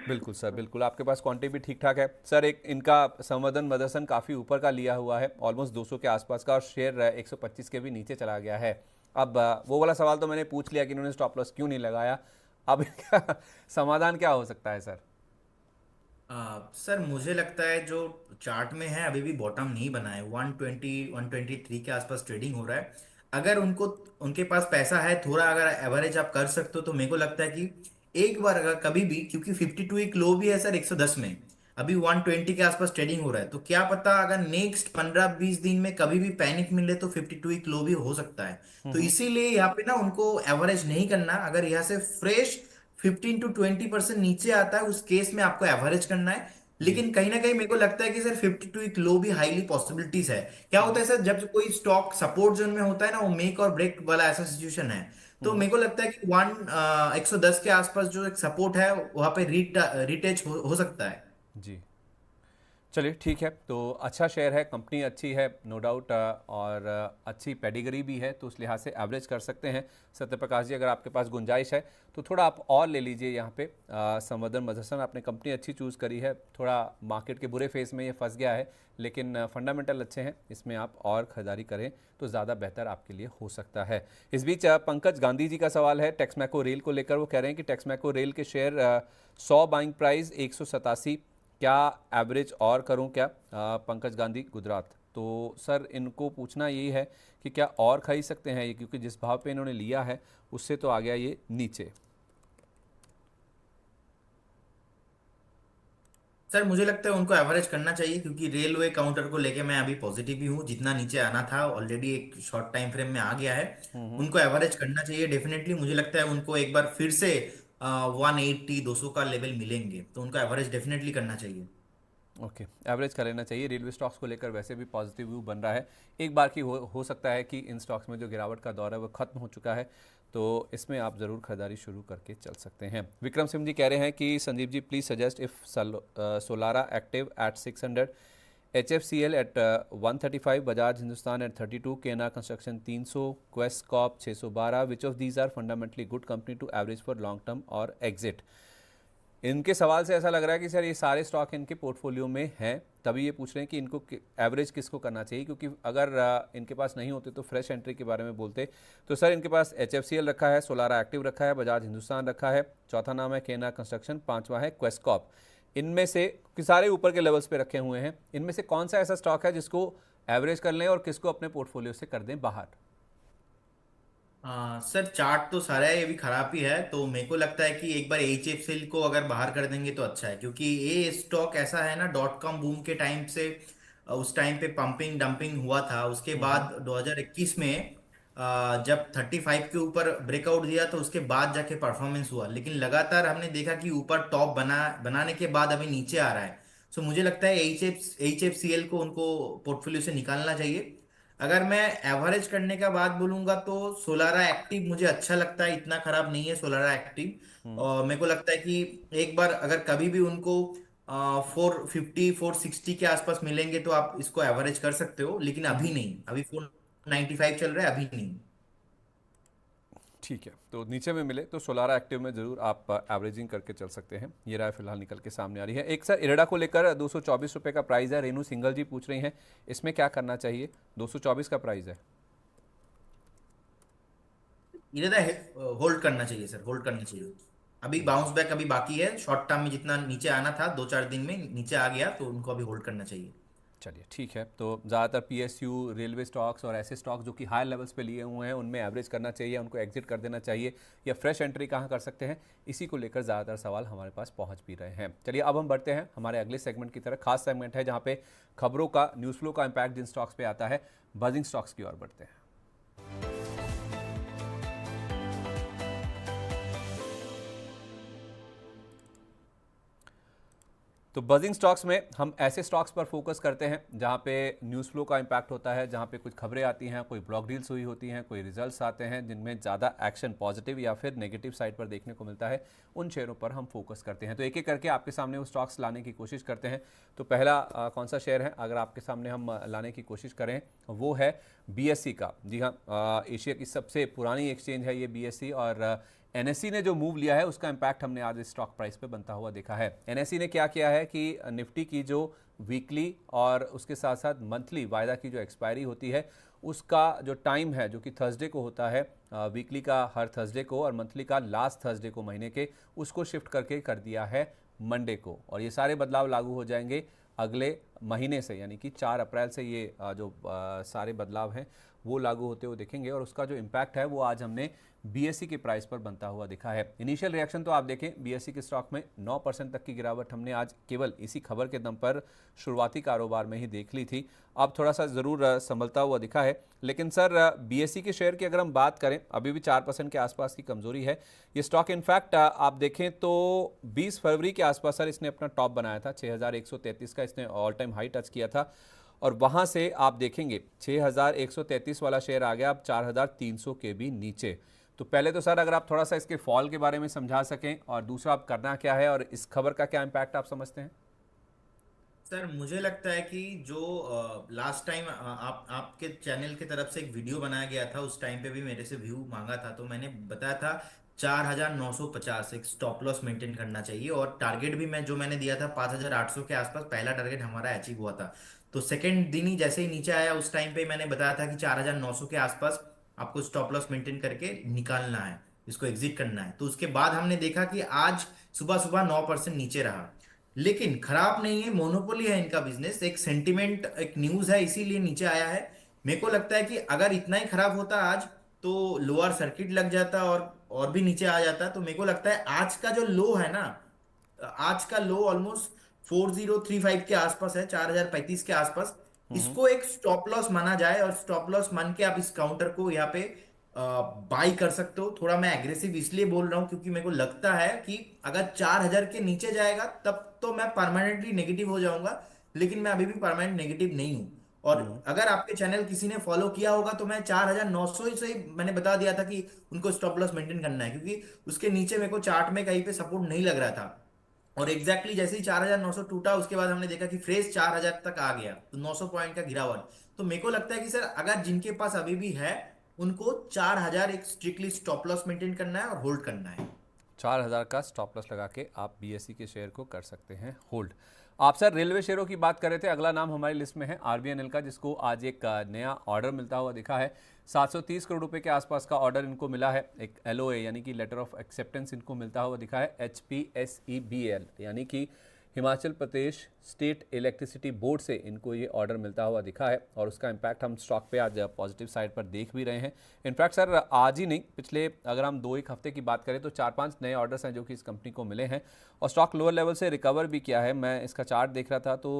बिल्कुल सर, बिल्कुल आपके पास क्वांटिटी भी ठीक ठाक है सर। एक इनका संवर्धन मदरसन काफ़ी ऊपर का लिया हुआ है, ऑलमोस्ट 200 के आसपास का, और शेयर 125 के भी नीचे चला गया है। अब वो वाला सवाल तो मैंने पूछ लिया कि इन्होंने स्टॉप लॉस क्यों नहीं लगाया। अब इनका समाधान क्या हो सकता है सर? सर मुझे लगता है जो चार्ट में है अभी भी बॉटम नहीं बना है। 120 123 के आसपास ट्रेडिंग हो रहा है। अगर उनके पास पैसा है थोड़ा, अगर एवरेज आप कर सकते हो, तो मेरे को लगता है कि एक बार अगर कभी भी, क्योंकि 52 एक लो भी है सर 110 में, अभी 120 के आसपास ट्रेडिंग हो रहा है, तो क्या पता अगर नेक्स्ट 15-20 दिन में कभी भी पैनिक मिले तो 52 एक लो भी हो सकता है। तो इसीलिए यहाँ पे ना उनको एवरेज नहीं करना। अगर यहाँ से फ्रेश 15 to 20% नीचे आता है, उस केस में आपको एवरेज करना है। जी। लेकिन कहीं ना कहीं मेरे को लगता है कि सर 52 एक लो भी हाईली पॉसिबिलिटीज है। क्या होता है सर, जब कोई स्टॉक सपोर्ट जोन में होता है ना, वो मेक और ब्रेक वाला ऐसा सिचुएशन है। तो मेरे को लगता है कि 110 के आसपास जो एक सपोर्ट है वहां पे रिटेच हो सकता है। जी, चलिए ठीक है। तो अच्छा शेयर है, कंपनी अच्छी है नो डाउट, और अच्छी पेडिग्री भी है, तो उस लिहाज से एवरेज कर सकते हैं। सत्य प्रकाश जी, अगर आपके पास गुंजाइश है तो थोड़ा आप और ले लीजिए यहाँ पे। संवर्धन मदरसन आपने कंपनी अच्छी चूज़ करी है, थोड़ा मार्केट के बुरे फेस में ये फंस गया है, लेकिन फंडामेंटल अच्छे हैं, इसमें आप और खरीदारी करें तो ज़्यादा बेहतर आपके लिए हो सकता है। इस बीच पंकज गांधी जी का सवाल है टेक्समैको रेल को लेकर। वो कह रहे हैं कि टेक्समैको रेल के शेयर 100 बाइंग प्राइस 187 क्या एवरेज और करूं क्या? पंकज गांधी गुजरात। तो सर इनको पूछना यही है कि क्या और खरीद सकते हैं ये, क्योंकि जिस भाव पे इन्होंने लिया है उससे तो आ गया ये नीचे। सर मुझे लगता है उनको एवरेज करना चाहिए, क्योंकि रेलवे काउंटर को लेके मैं अभी पॉजिटिव ही हूँ। जितना नीचे आना था ऑलरेडी एक शॉर्ट टाइम फ्रेम में आ गया है। उनको एवरेज करना चाहिए डेफिनेटली। मुझे लगता है उनको एक बार फिर से 180 200 का लेवल मिलेंगे, तो उनको एवरेज डेफिनेटली करना चाहिए। ओके, एवरेज कर लेना चाहिए। रेलवे स्टॉक्स को लेकर वैसे भी पॉजिटिव व्यू बन रहा है। एक बार की हो सकता है कि इन स्टॉक्स में जो गिरावट का दौर है वो खत्म हो चुका है, तो इसमें आप ज़रूर खरीदारी शुरू करके चल सकते हैं। विक्रम सिंह जी कह रहे हैं कि Sandeep ji please suggest if Solara active at 600, HFCL at 135, Bajaj Hindustan at 32, केना कंस्ट्रक्शन 300, क्वेस्ट कॉप 612, which of these are fundamentally good company to average for long term और एग्जिट। इनके सवाल से ऐसा लग रहा है कि सर ये सारे स्टॉक इनके पोर्टफोलियो में हैं, तभी ये पूछ रहे हैं कि इनको एवरेज किसको करना चाहिए, क्योंकि अगर इनके पास नहीं होते तो फ्रेश एंट्री के बारे में बोलते। तो सर इनके पास HFCL रखा है, सोलारा एक्टिव रखा है, बजाज हिंदुस्तान रखा है, चौथा नाम है केना कंस्ट्रक्शन, पांचवा है क्वेस्ट कॉप। इनमें से कि सारे ऊपर के लेवल्स पे रखे हुए हैं, इनमें से कौन सा ऐसा स्टॉक है जिसको एवरेज कर लें और किसको अपने पोर्टफोलियो से कर दें बाहर? सर चार्ट तो सारा ये भी खराब ही है, तो मेरे को लगता है कि एक बार HFCL को अगर बाहर कर देंगे तो अच्छा है, क्योंकि ये स्टॉक ऐसा है ना, डॉट कॉम बूम के टाइम से उस टाइम पे पंपिंग डंपिंग हुआ था। उसके बाद 2021 में जब 35 के ऊपर ब्रेकआउट दिया तो उसके बाद जाके परफॉर्मेंस हुआ, लेकिन लगातार हमने देखा कि ऊपर टॉप बनाने के बाद अभी नीचे आ रहा है। सो मुझे लगता है HFCL को उनको पोर्टफोलियो से निकालना चाहिए। अगर मैं एवरेज करने का बात बोलूंगा तो सोलारा एक्टिव मुझे अच्छा लगता है, इतना खराब नहीं है सोलारा एक्टिव। और मेरे को लगता है कि एक बार अगर कभी भी उनको 450 460 के आसपास मिलेंगे तो आप इसको एवरेज कर सकते हो, लेकिन अभी नहीं। अभी 495 चल रहा है, अभी नहीं। ठीक है, तो नीचे में मिले तो सोलारा एक्टिव में ज़रूर आप एवरेजिंग करके चल सकते हैं। ये राय फिलहाल निकल के सामने आ रही है। एक सर इरेडा को लेकर 224 रुपये का प्राइस है, रेनू सिंगल जी पूछ रही हैं इसमें क्या करना चाहिए? 224 का प्राइस है। इधर होल्ड करना चाहिए सर, होल्ड करना चाहिए। अभी बाउंस बैक अभी बाकी है। शॉर्ट टर्म में जितना नीचे आना था 2 4 दिन में नीचे आ गया, तो उनको अभी होल्ड करना चाहिए। चलिए ठीक है, तो ज़्यादातर PSU रेलवे स्टॉक्स और ऐसे स्टॉक्स जो कि हाई लेवल्स पे लिए हुए हैं उनमें एवरेज करना चाहिए, उनको एग्जिट कर देना चाहिए, या फ्रेश एंट्री कहाँ कर सकते हैं, इसी को लेकर ज़्यादातर सवाल हमारे पास पहुँच भी रहे हैं। चलिए अब हम बढ़ते हैं हमारे अगले सेगमेंट की तरफ। खास सेगमेंट है जहाँ पे खबरों का, न्यूज़ फ्लो का इम्पैक्ट जिन स्टॉक्स पे आता है, बजिंग स्टॉक्स की ओर बढ़ते हैं। तो बजिंग स्टॉक्स में हम ऐसे स्टॉक्स पर फोकस करते हैं जहां पे न्यूज़ फ्लो का इम्पैक्ट होता है, जहां पे कुछ खबरें आती हैं, कोई ब्लॉक डील्स हुई होती हैं, कोई रिजल्ट्स आते हैं जिनमें ज़्यादा एक्शन पॉजिटिव या फिर नेगेटिव साइड पर देखने को मिलता है। उन शेयरों पर हम फोकस करते हैं। तो एक एक करके आपके सामने वो स्टॉक्स लाने की कोशिश करते हैं। तो पहला कौन सा शेयर है अगर आपके सामने हम लाने की कोशिश करें, वो है BSE का। जी हाँ, एशिया की सबसे पुरानी एक्सचेंज है ये BSE, और NSE ने जो मूव लिया है उसका इम्पैक्ट हमने आज स्टॉक प्राइस पे बनता हुआ देखा है। NSE ने क्या किया है कि निफ्टी की जो वीकली और उसके साथ साथ मंथली वायदा की जो एक्सपायरी होती है उसका जो टाइम है, जो कि थर्सडे को होता है, वीकली का हर थर्सडे को और मंथली का लास्ट थर्सडे को महीने के, उसको शिफ्ट करके कर दिया है मंडे को। और ये सारे बदलाव लागू हो जाएंगे अगले महीने से, यानी कि 4 अप्रैल से ये जो सारे बदलाव हैं वो लागू होते हुए देखेंगे, और उसका जो इम्पैक्ट है वो आज हमने BSE के प्राइस पर बनता हुआ दिखा है। इनिशियल रिएक्शन तो आप देखें BSE के स्टॉक में 9% तक की गिरावट हमने आज केवल इसी खबर के दम पर शुरुआती कारोबार में ही देख ली थी। अब थोड़ा सा ज़रूर संभलता हुआ दिखा है, लेकिन सर BSE के शेयर की अगर हम बात करें, अभी भी 4% के आसपास की कमजोरी है ये स्टॉक। इनफैक्ट आप देखें तो 20 फरवरी के आसपास सर इसने अपना टॉप बनाया था, 6133 का इसने ऑल टाइम हाई टच किया था, और वहाँ से आप देखेंगे 6133 वाला शेयर आ गया अब 4300 के भी नीचे। तो पहले तो सर अगर आप थोड़ा सा इसके फॉल के बारे में समझा सकें, और दूसरा आप करना क्या है और इस खबर का क्या इम्पैक्ट आप समझते हैं? सर मुझे लगता है कि जो लास्ट टाइम आपके चैनल की तरफ से एक वीडियो बनाया गया था, उस टाइम पे भी मेरे से व्यू मांगा था, तो मैंने बताया था 4950 एक स्टॉप लॉस मेंटेन करना चाहिए, और टारगेट भी मैंने दिया था 5800 के आसपास। पहला टारगेट हमारा अचीव हुआ था। तो सेकंड दिन ही जैसे ही नीचे आया उस टाइम पे मैंने बताया था कि 4900 के आसपास आपको स्टॉप लॉस मेंटेन करके निकालना है, इसको एग्जिट करना है। तो उसके बाद हमने देखा कि आज सुबह सुबह 9% नीचे रहा, लेकिन खराब नहीं है, मोनोपोली है इनका बिजनेस, एक सेंटिमेंट, एक न्यूज है, इसीलिए नीचे आया है। मेरे को लगता है कि अगर इतना ही खराब होता आज तो लोअर सर्किट लग जाता और भी नीचे आ जाता। तो मेरे को लगता है आज का जो लो है ना, आज का लो ऑलमोस्ट 4035 के आसपास है, 4035 के आसपास। इसको एक स्टॉप लॉस माना जाए और स्टॉप लॉस मान के आप इस काउंटर को यहाँ पे बाई कर सकते हो। थोड़ा मैं एग्रेसिव इसलिए बोल रहा हूँ क्योंकि मेरे को लगता है कि अगर 4000 के नीचे जाएगा तब तो मैं परमानेंटली नेगेटिव हो जाऊंगा, लेकिन मैं अभी भी परमानेंट नेगेटिव नहीं हूँ। और अगर आपके चैनल किसी ने फॉलो किया होगा तो मैं 4900 से ही मैंने बता दिया था कि उनको स्टॉप लॉस मेंटेन करना है, क्योंकि उसके नीचे मेरे को चार्ट में कहीं पे सपोर्ट नहीं लग रहा था। और एग्जैक्टली जैसे ही 4900 टूटा उसके बाद हमने देखा कि फ्रेश 4000 तक आ गया, तो 900 पॉइंट का गिरावट। तो मेरे को लगता है कि सर अगर जिनके पास अभी भी है उनको 4000 एक स्ट्रिक्टली स्टॉप लॉस मेंटेन करना है और होल्ड करना है। 4000 का स्टॉप लॉस लगा के आप बीएसई के शेयर को कर सकते हैं होल्ड। आप सर रेलवे शेयरों की बात कर रहे थे, अगला नाम हमारी लिस्ट में है आरबीएनएल का, जिसको आज एक नया ऑर्डर मिलता हुआ दिखा है। 730 करोड़ रुपए के आसपास का ऑर्डर इनको मिला है। एक एलओए यानी कि लेटर ऑफ एक्सेप्टेंस इनको मिलता हुआ दिखा है HPSEBL यानी कि Himachal Pradesh state electricity board से इनको ये ऑर्डर मिलता हुआ दिखा है और उसका इम्पैक्ट हम स्टॉक पे आज पॉजिटिव साइड पर देख भी रहे हैं। इनफैक्ट सर आज ही नहीं, पिछले अगर हम 2-1 हफ्ते की बात करें तो 4-5 नए ऑर्डर्स हैं जो कि इस कंपनी को मिले हैं और स्टॉक लोअर लेवल से रिकवर भी किया है। मैं इसका चार्ट देख रहा था तो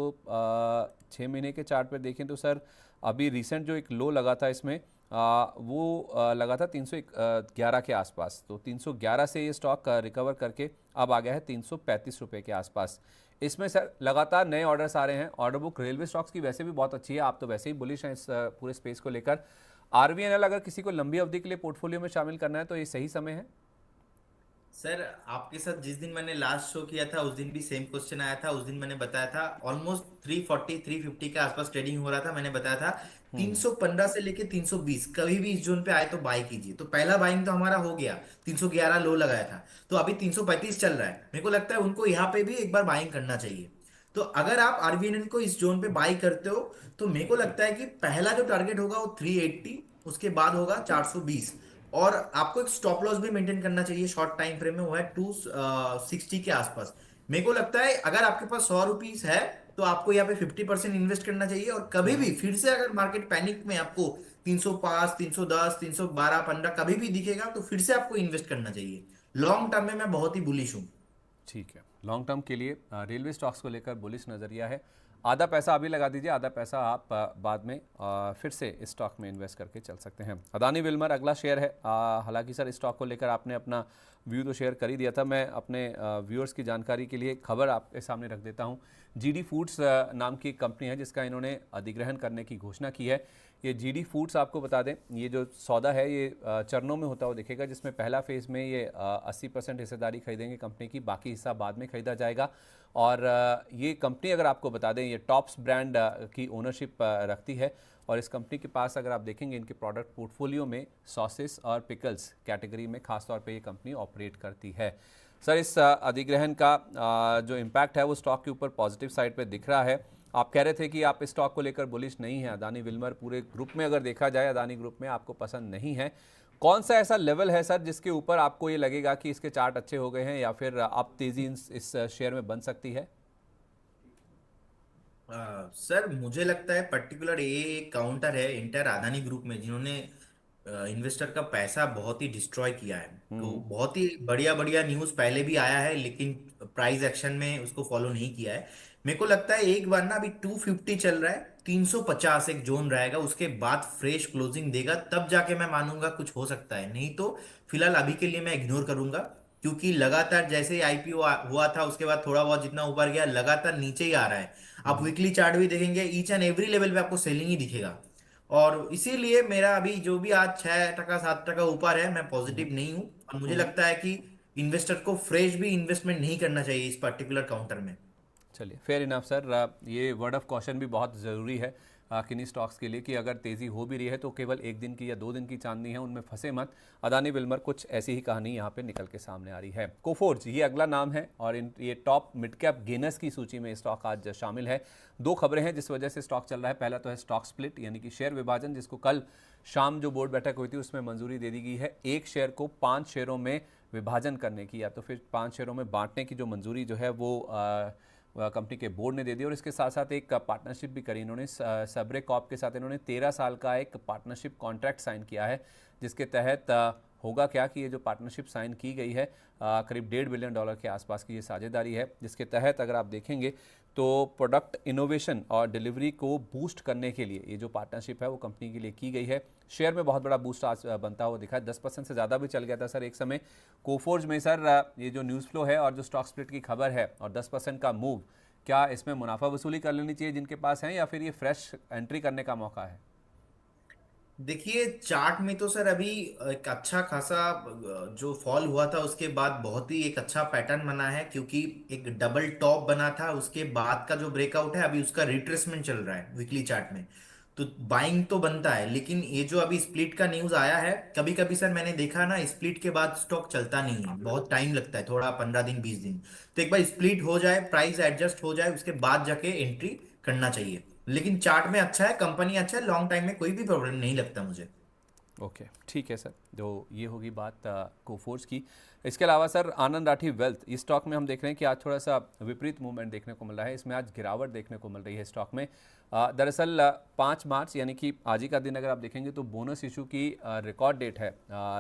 6 महीने के चार्ट पर देखें तो सर अभी रिसेंट जो एक लो लगा था इसमें वो लगा था 311 के आसपास। तो 311 से ये स्टॉक रिकवर करके अब आ गया है 335 रुपये के आसपास। इसमें सर लगातार नए ऑर्डर्स आ रहे हैं। ऑर्डर बुक रेलवे स्टॉक्स की वैसे भी बहुत अच्छी है, आप तो वैसे ही बुलिश हैं इस पूरे स्पेस को लेकर। आरबीएनएल अगर किसी को लंबी अवधि के लिए पोर्टफोलियो में शामिल करना है तो ये सही समय है। सर आपके साथ जिस दिन मैंने लास्ट शो किया था उस दिन भी सेम क्वेश्चन आया था। उस दिन मैंने बताया था ऑलमोस्ट 340 350 के आसपास ट्रेडिंग हो रहा था। मैंने बताया था 315 से लेके 320 कभी भी इस जोन पे आए तो बाय कीजिए। तो पहला बाइंग तो हमारा हो गया, 311 लो लगाया था, तो अभी 335 चल रहा है। मेरे को लगता है उनको यहाँ पे भी एक बार बाइंग करना चाहिए। तो अगर आप आरबीएनएल को इस जोन पे बाई करते हो तो मेरे को लगता है कि पहला जो टारगेट होगा वो 380, उसके बाद होगा 420। और आपको एक स्टॉप लॉस भी मेंटेन करना चाहिए शॉर्ट टाइम फ्रेम में, वो है 260 के आसपास। मेरे को लगता है अगर आपके पास 100 रुपीज है तो आपको यहाँ पे 50% इन्वेस्ट करना चाहिए। और कभी भी फिर से अगर मार्केट पैनिक में आपको 305 310 312 15 कभी भी दिखेगा तो फिर से आपको इन्वेस्ट करना चाहिए। लॉन्ग टर्म में मैं बहुत ही बुलिश हूँ। ठीक है, लॉन्ग टर्म के लिए रेलवे स्टॉक्स को लेकर बुलिश नज़रिया है। आधा पैसा अभी लगा दीजिए, आधा पैसा आप बाद में फिर से इस स्टॉक में इन्वेस्ट करके चल सकते हैं। अदानी विल्मर अगला शेयर है। हालांकि सर इस स्टॉक को लेकर आपने अपना व्यू तो शेयर कर ही दिया था। मैं अपने व्यूअर्स की जानकारी के लिए खबर आपके सामने रख देता हूं। जीडी फूड्स नाम की एक कंपनी है जिसका इन्होंने अधिग्रहण करने की घोषणा की है। ये जीडी फूड्स आपको बता दें, ये जो सौदा है ये चरणों में होता हुआ दिखेगा, जिसमें पहला फेज़ में ये 80% हिस्सेदारी खरीदेंगे कंपनी की, बाकी हिस्सा बाद में खरीदा जाएगा। और ये कंपनी अगर आपको बता दें ये टॉप्स ब्रांड की ओनरशिप रखती है और इस कंपनी के पास अगर आप देखेंगे इनके प्रोडक्ट पोर्टफोलियो में सॉसेस और पिकल्स कैटेगरी में खासतौर पे ये कंपनी ऑपरेट करती है। सर इस अधिग्रहण का जो इम्पैक्ट है वो स्टॉक के ऊपर पॉजिटिव साइड पे दिख रहा है। आप कह रहे थे कि आप इस स्टॉक को लेकर बुलिश नहीं है। अदानी विल्मर पूरे ग्रुप में अगर देखा जाए, अदानी ग्रुप में आपको पसंद नहीं है। कौन सा ऐसा लेवल है सर जिसके ऊपर आपको ये लगेगा कि इसके चार्ट अच्छे हो गए हैं या फिर अब तेजी इस शेयर में बन सकती है? सर मुझे लगता है पर्टिकुलर ये एक काउंटर है इंटर अदानी ग्रुप में जिन्होंने इन्वेस्टर का पैसा बहुत ही डिस्ट्रॉय किया है। तो बहुत ही बढ़िया बढ़िया न्यूज़ पहले भी आया है लेकिन प्राइस एक्शन में उसको फॉलो नहीं किया है। मेरे को लगता है एक बार ना अभी 250 चल रहा है, 350 एक जोन रहेगा, उसके बाद फ्रेश क्लोजिंग देगा तब जाके मैं मानूंगा कुछ हो सकता है। नहीं तो फिलहाल अभी के लिए मैं इग्नोर करूंगा, क्योंकि लगातार जैसे ही आईपीओ हुआ था उसके बाद थोड़ा बहुत जितना ऊपर गया लगातार नीचे ही आ रहा है। आप वीकली चार्ट भी देखेंगे, ईच एंड एवरी लेवल पे आपको सेलिंग ही दिखेगा। और इसीलिए मेरा अभी जो भी आज 6% 7% ऊपर है मैं पॉजिटिव नहीं हूँ। और मुझे लगता है कि इन्वेस्टर को फ्रेश भी इन्वेस्टमेंट नहीं करना चाहिए इस पर्टिकुलर काउंटर में। चलिए, फेयर इनफ सर। ये वर्ड ऑफ कॉशन भी बहुत ज़रूरी है किन्हीं स्टॉक्स के लिए कि अगर तेज़ी हो भी रही है तो केवल 1 दिन की या 2 दिन की चांदनी है, उनमें फंसे मत। अदानी विल्मर कुछ ऐसी ही कहानी यहाँ पे निकल के सामने आ रही है। कोफोर्ज ये अगला नाम है और ये टॉप मिड कैप गेनर्स की सूची में स्टॉक आज शामिल है। 2 खबरें हैं जिस वजह से स्टॉक चल रहा है। पहला तो है स्टॉक स्प्लिट यानी कि शेयर विभाजन, जिसको कल शाम जो बोर्ड बैठक हुई थी उसमें मंजूरी दे दी गई है। 1 शेयर को 5 शेयरों में विभाजन करने की या तो फिर 5 शेयरों में बांटने की जो मंजूरी जो है वो कंपनी के बोर्ड ने दे दी और इसके साथ साथ एक पार्टनरशिप भी करी इन्होंने सबरे कॉप के साथ। इन्होंने 13 साल का एक पार्टनरशिप कॉन्ट्रैक्ट साइन किया है, जिसके तहत होगा क्या कि ये जो पार्टनरशिप साइन की गई है करीब $1.5 बिलियन के आसपास की ये साझेदारी है, जिसके तहत अगर आप देखेंगे तो प्रोडक्ट इनोवेशन और डिलीवरी को बूस्ट करने के लिए ये जो पार्टनरशिप है वो कंपनी के लिए की गई है। शेयर में बहुत बड़ा बूस्ट आज बनता हुआ दिखा है, 10% से ज़्यादा भी चल गया था सर एक समय। कोफोर्ज में सर ये जो न्यूज़ फ्लो है और जो स्टॉक स्प्लिट की खबर है और 10% का मूव, क्या इसमें मुनाफा वसूली कर लेनी चाहिए जिनके पास है, या फिर ये फ्रेश एंट्री करने का मौका है? देखिए, चार्ट में तो सर अभी एक अच्छा खासा जो फॉल हुआ था उसके बाद बहुत ही एक अच्छा पैटर्न बना है, क्योंकि एक डबल टॉप बना था, उसके बाद का जो ब्रेकआउट है अभी उसका रिट्रेसमेंट चल रहा है वीकली चार्ट में। तो बाइंग तो बनता है, लेकिन ये जो अभी स्प्लिट का न्यूज आया है, कभी कभी सर मैंने देखा ना, स्प्लिट के बाद स्टॉक चलता नहीं है, बहुत टाइम लगता है, थोड़ा 15 दिन 20 दिन। तो एक बार स्प्लिट हो जाए, प्राइस एडजस्ट हो जाए, उसके बाद जाके एंट्री करना चाहिए। लेकिन चार्ट में अच्छा है, कंपनी अच्छा है, लॉन्ग टाइम में कोई भी प्रॉब्लम नहीं लगता मुझे। ओके, ठीक है सर। तो ये होगी बात कोफोर्ज की। इसके अलावा सर आनंद राठी वेल्थ, इस स्टॉक में हम देख रहे हैं कि आज थोड़ा सा विपरीत मूवमेंट देखने को मिल रहा है, इसमें आज गिरावट देखने को मिल रही है स्टॉक में। दरअसल 5 मार्च यानी कि आज ही का दिन अगर आप देखेंगे तो बोनस इशू की रिकॉर्ड डेट है,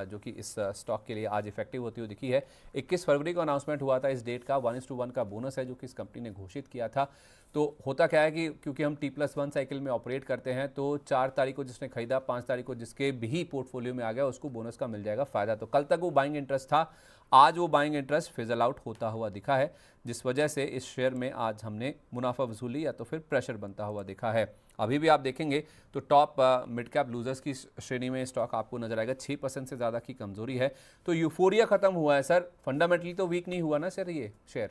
जो कि इस स्टॉक के लिए आज इफेक्टिव होती हुई दिखी है। 21 फरवरी को अनाउंसमेंट हुआ था इस डेट का, 1:1 का बोनस है जो कि इस कंपनी ने घोषित किया था। तो होता क्या है कि क्योंकि हम T+1 साइकिल में ऑपरेट करते हैं, तो 4 तारीख को जिसने खरीदा, 5 तारीख को जिसके भी पोर्टफोलियो में आ गया उसको बोनस का मिल जाएगा फ़ायदा। तो कल तक वो बाइंग इंटरेस्ट था, आज वो बाइंग इंटरेस्ट फिजल आउट होता हुआ दिखा है, जिस वजह से इस शेयर में आज हमने मुनाफा वसूली या तो फिर प्रेशर बनता हुआ दिखा है। अभी भी आप देखेंगे तो टॉप मिड कैप लूजर्स की श्रेणी में स्टॉक आपको नजर आएगा, 6% से ज़्यादा की कमजोरी है। तो यूफोरिया खत्म हुआ है सर, फंडामेंटली तो वीक नहीं हुआ ना सर ये शेयर?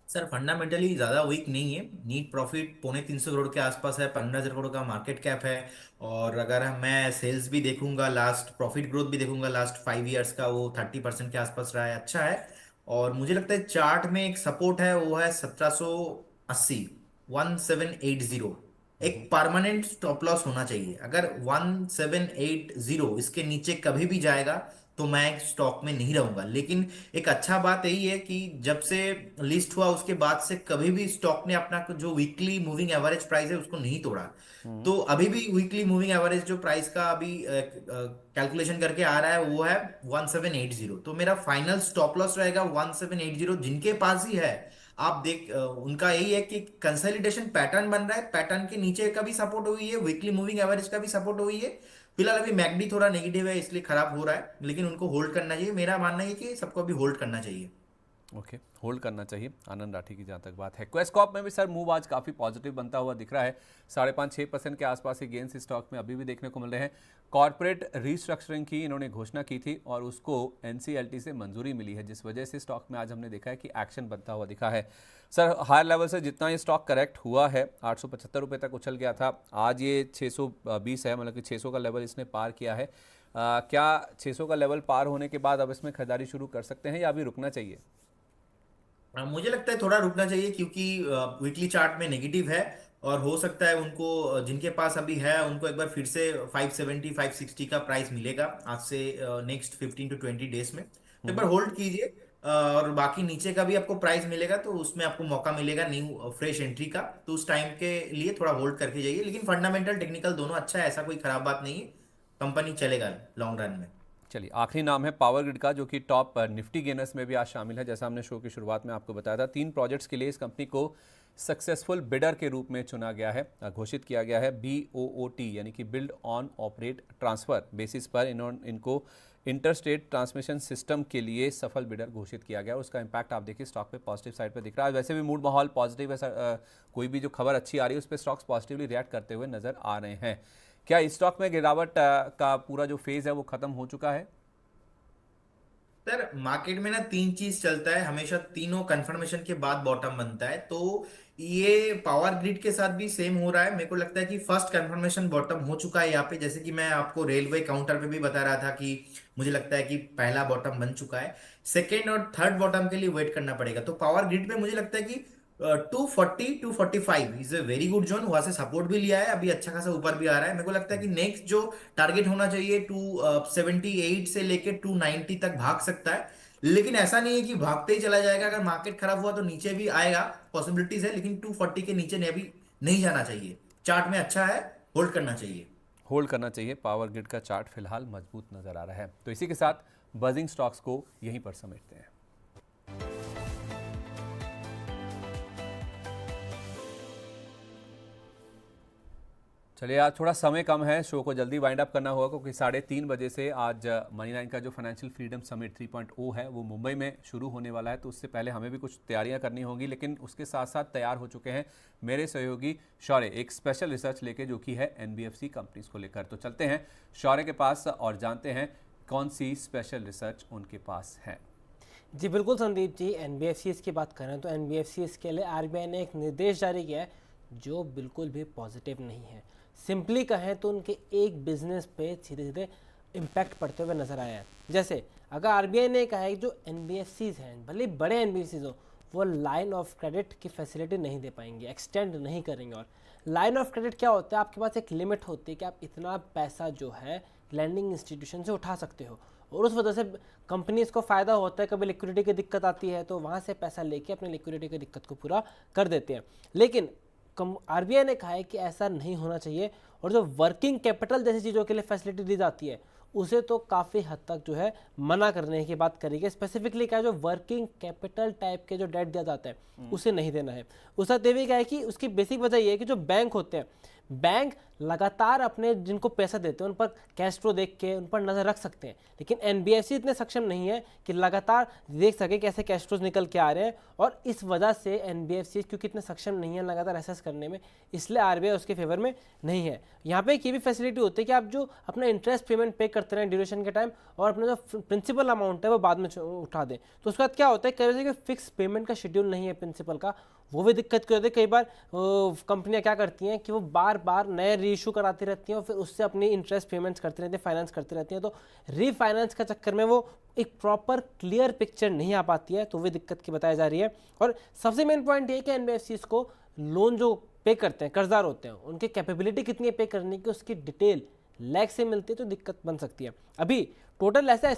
सर फंडामेंटली ज्यादा वीक नहीं है, नीट प्रॉफिट 350 करोड़ के आसपास है, 15,000 करोड़ का मार्केट कैप है। और अगर मैं सेल्स भी देखूंगा, लास्ट प्रॉफिट ग्रोथ भी देखूंगा लास्ट 5 ईयर्स का, वो 30% के आसपास रहा है, अच्छा है। और मुझे लगता है चार्ट में एक सपोर्ट है, वो है 1780, 1780। एक परमानेंट स्टॉप लॉस होना चाहिए, अगर 1780 इसके नीचे कभी भी जाएगा तो मैं स्टॉक में नहीं रहूंगा। लेकिन एक अच्छा बात यही है कि जब से लिस्ट हुआ उसके बाद से कभी भी स्टॉक ने अपना जो वीकली मूविंग एवरेज प्राइस है उसको नहीं तोड़ा। तो अभी भी वीकली मूविंग एवरेज जो प्राइस का अभी कैलकुलेशन करके आ रहा है वो है 1780। तो मेरा फाइनल स्टॉप लॉस रहेगा 1780। जिनके पास ही है, आप देख उनका यही है कि कंसोलिडेशन पैटर्न बन रहा है, पैटर्न के नीचे का भी सपोर्ट हुई है, वीकली मूविंग एवरेज का भी सपोर्ट हुई है। फिलहाल अभी मैकडी थोड़ा नेगेटिव है इसलिए खराब हो रहा है, लेकिन उनको होल्ड करना चाहिए। मेरा मानना है कि सबको अभी होल्ड करना चाहिए। ओके, होल्ड करना चाहिए आनंद राठी की जहाँ तक बात है। क्वेस्कॉर्प में भी सर मूव आज काफ़ी पॉजिटिव बनता हुआ दिख रहा है, 5.5-6% के आसपास ही गेंस इस स्टॉक में अभी भी देखने को मिल रहे हैं। कॉर्पोरेट रीस्ट्रक्चरिंग की इन्होंने घोषणा की थी और उसको NCLT से मंजूरी मिली है, जिस वजह से स्टॉक में आज हमने देखा है कि एक्शन बनता हुआ दिखा है। सर हायर लेवल से जितना ये स्टॉक करेक्ट हुआ है, 875 रुपये तक उछल गया था, आज ये 620 है, मतलब कि 600 का लेवल इसने पार किया है। क्या 600 का लेवल पार होने के बाद अब इसमें खरीदारी शुरू कर सकते हैं या अभी रुकना चाहिए? मुझे लगता है थोड़ा रुकना चाहिए, क्योंकि वीकली चार्ट में नेगेटिव है। और हो सकता है उनको जिनके पास अभी है उनको एक बार फिर से 570 560 का प्राइस मिलेगा आज से नेक्स्ट 15 to 20 डेज में। तो एक बार होल्ड कीजिए, और बाकी नीचे का भी आपको प्राइस मिलेगा तो उसमें आपको मौका मिलेगा न्यू फ्रेश एंट्री का। तो उस टाइम के लिए थोड़ा होल्ड करके जाइए, लेकिन फंडामेंटल टेक्निकल दोनों अच्छा है, ऐसा कोई खराब बात नहीं है, कंपनी चलेगा लॉन्ग रन में। चलिए, आखिरी नाम है पावर ग्रिड का, जो कि टॉप निफ्टी गेनर्स में भी आज शामिल है। जैसा हमने शो की शुरुआत में आपको बताया था, 3 प्रोजेक्ट्स के लिए इस कंपनी को सक्सेसफुल बिडर के रूप में चुना गया है, घोषित किया गया है। BOOT यानी कि build on operate transfer basis पर इनको इंटरस्टेट ट्रांसमिशन सिस्टम के लिए सफल बिडर घोषित किया गया। उसका इम्पैक्ट आप देखिए स्टॉक पे पॉजिटिव साइड पे दिख रहा है। वैसे भी मूड माहौल पॉजिटिव है, कोई भी जो खबर अच्छी आ रही है उस पर स्टॉक्स पॉजिटिवली रिएक्ट करते हुए नजर आ रहे हैं। क्या इस स्टॉक में गिरावट का पूरा जो फेज है वो खत्म हो चुका है? सर मार्केट में ना 3 चीज चलता है हमेशा, तीनों कंफर्मेशन के बाद बॉटम बनता है। तो ये पावर ग्रिड के साथ भी सेम हो रहा है। मेरे को लगता है कि फर्स्ट कंफर्मेशन बॉटम हो चुका है यहाँ पे, जैसे कि मैं आपको रेलवे काउंटर पे भी बता रहा था कि मुझे लगता है कि पहला बॉटम बन चुका है। सेकेंड और थर्ड बॉटम के लिए वेट करना पड़ेगा। तो पावर ग्रिड पे मुझे लगता है कि 240 245 is a very good zone, वहां से सपोर्ट भी लिया है, अभी अच्छा खासा ऊपर भी आ रहा है। मेरे को लगता है कि नेक्स्ट जो टारगेट होना चाहिए 278 से लेके 290 तक भाग सकता है। लेकिन ऐसा नहीं है कि भागते ही चला जाएगा। अगर मार्केट खराब हुआ तो नीचे भी आएगा, पॉसिबिलिटीज है, लेकिन 240 के नीचे ने अभी नहीं जाना चाहिए। चार्ट में अच्छा है, होल्ड करना चाहिए। होल्ड करना चाहिए। पावर ग्रिड का चार्ट फिलहाल मजबूत नजर आ रहा है। तो इसी के साथ बजिंग स्टॉक्स को यहीं पर समेटते हैं। चलिए, आज थोड़ा समय कम है, शो को जल्दी वाइंड अप करना होगा क्योंकि 3:30 बजे से आज मनी 9 का जो फाइनेंशियल फ्रीडम समिट 3.0 है वो मुंबई में शुरू होने वाला है। तो उससे पहले हमें भी कुछ तैयारियां करनी होंगी, लेकिन उसके साथ साथ तैयार हो चुके हैं मेरे सहयोगी शौर्य एक स्पेशल रिसर्च लेके, जो कि है NBFC कंपनीज को लेकर। तो चलते हैं शौर्य के पास और जानते हैं कौन सी स्पेशल रिसर्च उनके पास है। जी बिल्कुल संदीप जी, NBFCs की बात करें तो NBFCs के लिए RBI ने एक निर्देश जारी किया है जो बिल्कुल भी पॉजिटिव नहीं है। सिंपली कहें तो उनके एक बिजनेस पे सीधे सीधे इम्पैक्ट पड़ते हुए नजर आया है। जैसे अगर RBI ने कहा है कि जो NBFCs हैं, भले बड़े NBFCs हो, वो लाइन ऑफ क्रेडिट की फैसिलिटी नहीं दे पाएंगे, एक्सटेंड नहीं करेंगे। और लाइन ऑफ क्रेडिट क्या होता है? आपके पास एक लिमिट होती है कि आप इतना पैसा जो है लैंडिंग इंस्टीट्यूशन से उठा सकते हो, और उस वजह से कंपनीज को फ़ायदा होता है। कभी लिक्विडिटी की दिक्कत आती है तो वहाँ से पैसा लेके अपनी लिक्विडिटी की दिक्कत को पूरा कर देते हैं। लेकिन RBI ने कहा है कि ऐसा नहीं होना चाहिए, और जो वर्किंग कैपिटल जैसी चीज़ों के लिए फैसिलिटी दी जाती है उसे तो काफ़ी हद तक जो है मना करने की बात करेगी। स्पेसिफिकली क्या है, जो वर्किंग कैपिटल टाइप के जो डेट दिया जाता है उसे नहीं देना है। उसका देवी क्या है कि उसकी बेसिक वजह यह है कि जो बैंक होते हैं, बैंक लगातार अपने जिनको पैसा देते हैं उन पर कैश फ्लो देख के उन पर नज़र रख सकते हैं, लेकिन NBFC इतने सक्षम नहीं है कि लगातार देख सके कैसे कैश फ्लोज निकल के आ रहे हैं। और इस वजह से NBFC क्योंकि इतने सक्षम नहीं है लगातार एसेस करने में, इसलिए RBI उसके फेवर में नहीं है। यहाँ पे एक ये भी फैसिलिटी होती है कि आप जो अपना इंटरेस्ट पेमेंट पे करते रहें ड्यूरेशन के टाइम, और अपना जो प्रिंसिपल अमाउंट है वो बाद में उठा दें। तो उसके बाद क्या होता है, कई वजह कि फिक्स पेमेंट का शेड्यूल नहीं है प्रिंसिपल का, वो भी दिक्कत की होती है। कई बार कंपनियां क्या करती हैं कि वो बार बार नए रीइशू कराती रहती हैं और फिर उससे अपनी इंटरेस्ट पेमेंट्स करती रहती हैं, फाइनेंस करती रहती हैं। तो रीफाइनेंस का चक्कर में वो एक प्रॉपर क्लियर पिक्चर नहीं आ पाती है, तो वो दिक्कत की बताई जा रही है। और सबसे मेन पॉइंट ये है कि NBFCs को लोन जो पे करते हैं, कर्जदार होते हैं, उनकी कैपेबिलिटी कितनी है पे करने की, उसकी डिटेल लैग से मिलती है तो दिक्कत बन सकती है। अभी टोटल ऐसा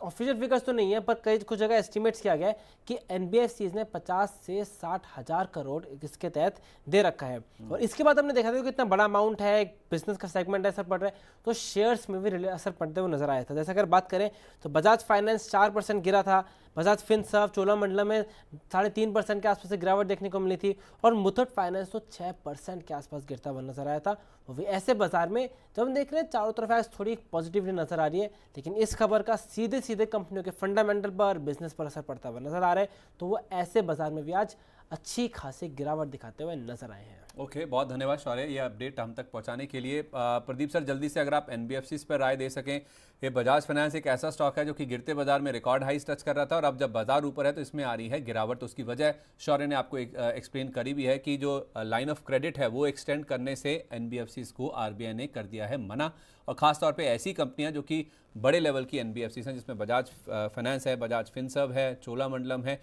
ऑफिशियल फिगर्स तो नहीं है, पर कई कुछ जगह एस्टिमेट्स किया गया है कि NBFCs ने 50 से 60 हज़ार करोड़ इसके तहत दे रखा है। और इसके बाद हमने देखा था कि इतना बड़ा अमाउंट है, बिजनेस का सेगमेंट असर पड़ रहा है, तो शेयर्स में भी असर पड़ते हुए नजर आया था। जैसे अगर बात करें तो बजाज फाइनेंस 4% गिरा था, बजाज फिनसर्व, चोलामंडलम में 3.5% के आसपास से गिरावट देखने को मिली थी, और मुथूट फाइनेंस तो 6% के आसपास गिरता हुआ नजर आया था। वो भी ऐसे बाजार में जब हम देख रहे हैं चारों तरफ आज थोड़ी पॉजिटिवली नजर आ रही है, लेकिन इस खबर का सीधे सीधे कंपनियों के फंडामेंटल पर, बिजनेस पर असर पड़ता हुआ नजर आ रहा है। तो वो ऐसे बाजार में भी आज अच्छी खासी गिरावट दिखाते हुए नजर आए हैं। ओके, बहुत धन्यवाद शौर्य ये अपडेट हम तक पहुंचाने के लिए। प्रदीप सर, जल्दी से अगर आप NBFCs पर राय दे सकें। ये बजाज फाइनेंस एक ऐसा स्टॉक है जो कि गिरते बाजार में रिकॉर्ड हाइस टच कर रहा था, और अब जब बाजार ऊपर है तो इसमें आ रही है गिरावट। तो उसकी वजह शौर्य ने आपको एक्सप्लेन करी भी है कि जो लाइन ऑफ क्रेडिट है वो एक्सटेंड करने से NBFCs को RBI ने कर दिया है मना। और खासतौर पे ऐसी कंपनियां जो कि बड़े लेवल की NBFCs हैं, जिसमें बजाज फाइनेंस है, बजाज फिनसर्व है, चोलामंडलम है,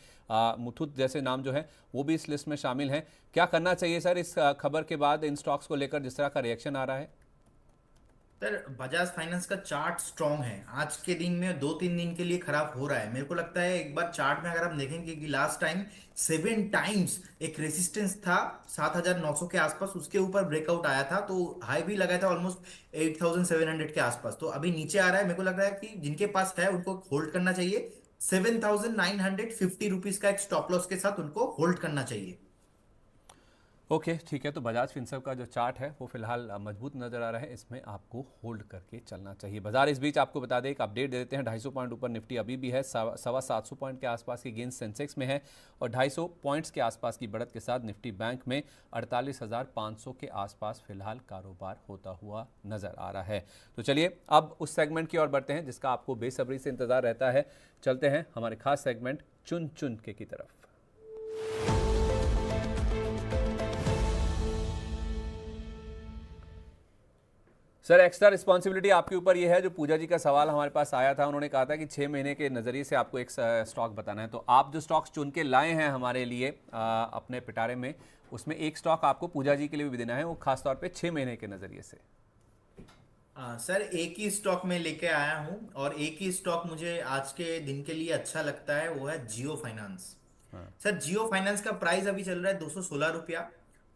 मुथूट जैसे नाम जो हैं वो भी इस लिस्ट में शामिल हैं। क्या करना चाहिए सर इस खबर के बाद इन स्टॉक्स को लेकर जिस तरह का रिएक्शन आ रहा है? सर, बजाज फाइनेंस का चार्ट स्ट्रॉन्ग है, आज के दिन में 2-3 दिन के लिए खराब हो रहा है। मेरे को लगता है एक बार चार्ट में अगर आप देखेंगे कि लास्ट टाइम 7 टाइम्स एक रेसिस्टेंस था 7,900 के आसपास, उसके ऊपर ब्रेकआउट आया था, तो हाई भी लगाया था ऑलमोस्ट 8,700 के आसपास। तो अभी नीचे आ रहा है, मेरे को लग रहा है कि जिनके पास है उनको होल्ड करना चाहिए। 7,950 रुपीज का एक स्टॉप लॉस के साथ उनको होल्ड करना चाहिए। ओके, ठीक है। तो बजाज फिनसर्व का जो चार्ट है वो फिलहाल मजबूत नजर आ रहा है, इसमें आपको होल्ड करके चलना चाहिए। बाजार इस बीच आपको बता दें, एक अपडेट दे देते हैं। 250 पॉइंट ऊपर निफ्टी अभी भी है, 750 पॉइंट के आसपास की गेंस सेंसेक्स में है, और 250 पॉइंट्स के आसपास की बढ़त के साथ निफ्टी बैंक में 48,500 के आसपास फिलहाल कारोबार होता हुआ नजर आ रहा है। तो चलिए अब उस सेगमेंट की ओर बढ़ते हैं जिसका आपको बेसब्री से इंतजार रहता है। चलते हैं हमारे खास सेगमेंट चुन चुन के की तरफ। सर, एक्स्ट्रा रिस्पॉन्सिबिलिटी आपके ऊपर ये है, जो पूजा जी का सवाल हमारे पास आया था, उन्होंने कहा था कि 6 महीने के नज़रिए से आपको एक स्टॉक बताना है। तो आप जो स्टॉक्स चुन के लाए हैं हमारे लिए अपने पिटारे में, उसमें एक स्टॉक आपको पूजा जी के लिए भी देना है, वो खासतौर पे 6 महीने के नज़रिए से। सर एक ही स्टॉक में लेके आया हूँ और एक ही स्टॉक मुझे आज के दिन के लिए अच्छा लगता है, वो है जियो फाइनेंस। हाँ। सर जियो फाइनेंस का प्राइस अभी चल रहा है 216 रुपया,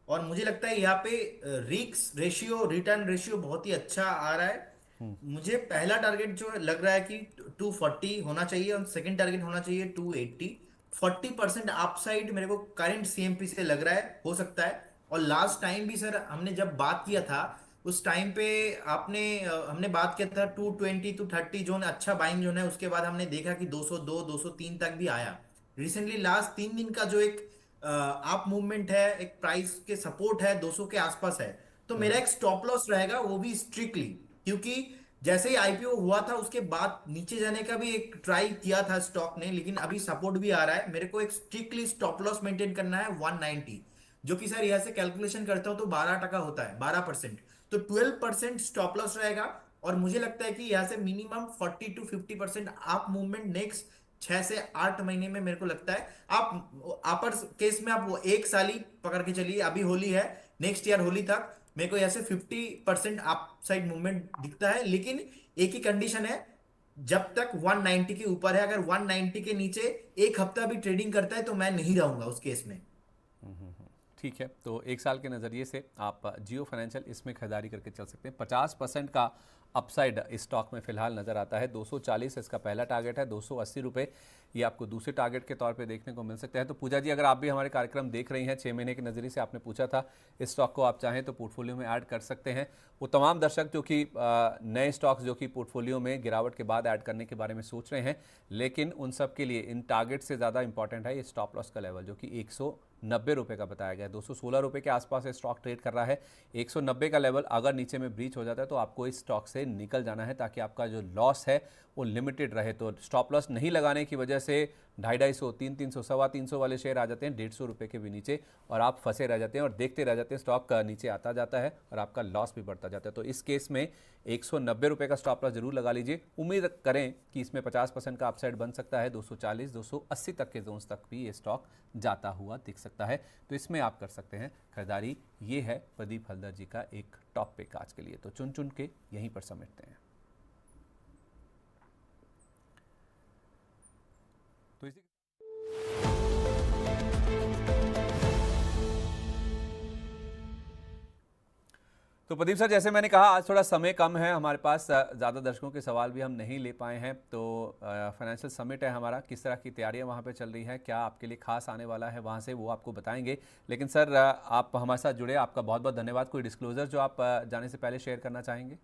और मुझे लगता है यहाँ पे रिस्क रेशियो रिटर्न रेशियो बहुत ही अच्छा आ रहा है। मुझे पहला टारगेट जो लग रहा है कि 240 होना चाहिए और सेकंड टारगेट होना चाहिए 280। 40% अपसाइड मेरे को करंट सीएमपी से लग रहा है, हो सकता है। और लास्ट टाइम भी सर हमने जब बात किया था, उस टाइम पे हमने बात किया था 220 to 30 जोन अच्छा बाइंग जोन है। उसके बाद हमने देखा कि 202 203 तक भी आया। रिसेंटली लास्ट 3 दिन का जो एक अप मूवमेंट है, एक प्राइस के सपोर्ट है 200 के आसपास है। तो मेरा एक स्टॉप लॉस रहेगा, वो भी स्ट्रिक्टली, क्योंकि जैसे ही आईपीओ हुआ था उसके बाद नीचे जाने का भी एक ट्राई किया था स्टॉक ने, लेकिन अभी सपोर्ट भी आ रहा है। मेरे को एक स्ट्रिक्टली स्टॉप लॉस मेंटेन करना है 190, जो कि सर यहाँ से कैलकुलेशन करता हूं तो 12% होता है, 12%। तो 12% स्टॉप लॉस रहेगा। और मुझे लगता है कि यहाँ से मिनिमम 40 to 50% आप मूवमेंट नेक्स्ट 6 से 8 महीने में मेरे को लगता है। आप अपर केस में आप वो एक साल ही पकड़ के चलिए, अभी होली है, नेक्स्ट ईयर होली तक मेरे को ऐसे 50% अप साइड मूवमेंट दिखता है। लेकिन एक ही कंडीशन है, जब तक 190 के ऊपर है। अगर 190 के नीचे एक हफ्ता भी ट्रेडिंग करता है तो मैं नहीं रहूंगा उस केस में। ठीक है, तो एक साल के नज़रिए से आप जियो फाइनेंशियल इसमें खरीदारी करके चल सकते हैं। 50% का अपसाइड इस स्टॉक में फिलहाल नज़र आता है। 240 इसका पहला टारगेट है, 280 रुपये ये आपको दूसरे टारगेट के तौर पे देखने को मिल सकता है। तो पूजा जी, अगर आप भी हमारे कार्यक्रम देख रही हैं, 6 महीने के नज़रिए से आपने पूछा था, इस स्टॉक को आप चाहें तो पोर्टफोलियो में ऐड कर सकते हैं। वो तमाम दर्शक जो कि नए स्टॉक्स जो कि पोर्टफोलियो में गिरावट के बाद ऐड करने के बारे में सोच रहे हैं, लेकिन उन सब के लिए इन टारगेट से ज़्यादा इंपॉर्टेंट है ये स्टॉप लॉस का लेवल, जो कि 190 रुपये का बताया गया है। 216 रुपये के आसपास स्टॉक ट्रेड कर रहा है। 190 का लेवल अगर नीचे में ब्रीच हो जाता है तो आपको इस स्टॉक से निकल जाना है, ताकि आपका जो लॉस है वो लिमिटेड रहे। तो स्टॉप लॉस नहीं लगाने की वजह से 250, 300, 350 वाले शेयर आ जाते हैं 150 रुपये के भी नीचे, और आप फंसे रह जाते हैं और देखते रह जाते हैं, स्टॉक नीचे आता जाता है और आपका लॉस भी बढ़ता जाता है। तो इस केस में 190 रुपये का स्टॉप लॉस जरूर लगा लीजिए। उम्मीद करें कि इसमें 50% का अपसाइड बन सकता है। 240, 280 तक के जोन्स तक भी ये स्टॉक जाता हुआ दिख सकता है, तो इसमें आप कर सकते हैं खरीदारी। ये है प्रदीप हलदर जी का एक टॉप पिक आज के लिए, तो चुन चुन के यहीं पर समेटते हैं। तो इसी तो प्रदीप सर, जैसे मैंने कहा, आज थोड़ा समय कम है हमारे पास, ज़्यादा दर्शकों के सवाल भी हम नहीं ले पाए हैं। तो फाइनेंशियल समिट है हमारा, किस तरह की तैयारियां वहां पे चल रही है, क्या आपके लिए खास आने वाला है वहां से, वो आपको बताएंगे। लेकिन सर, आप हमारे साथ जुड़े, आपका बहुत बहुत धन्यवाद। कोई डिस्क्लोजर जो आप जाने से पहले शेयर करना चाहेंगे?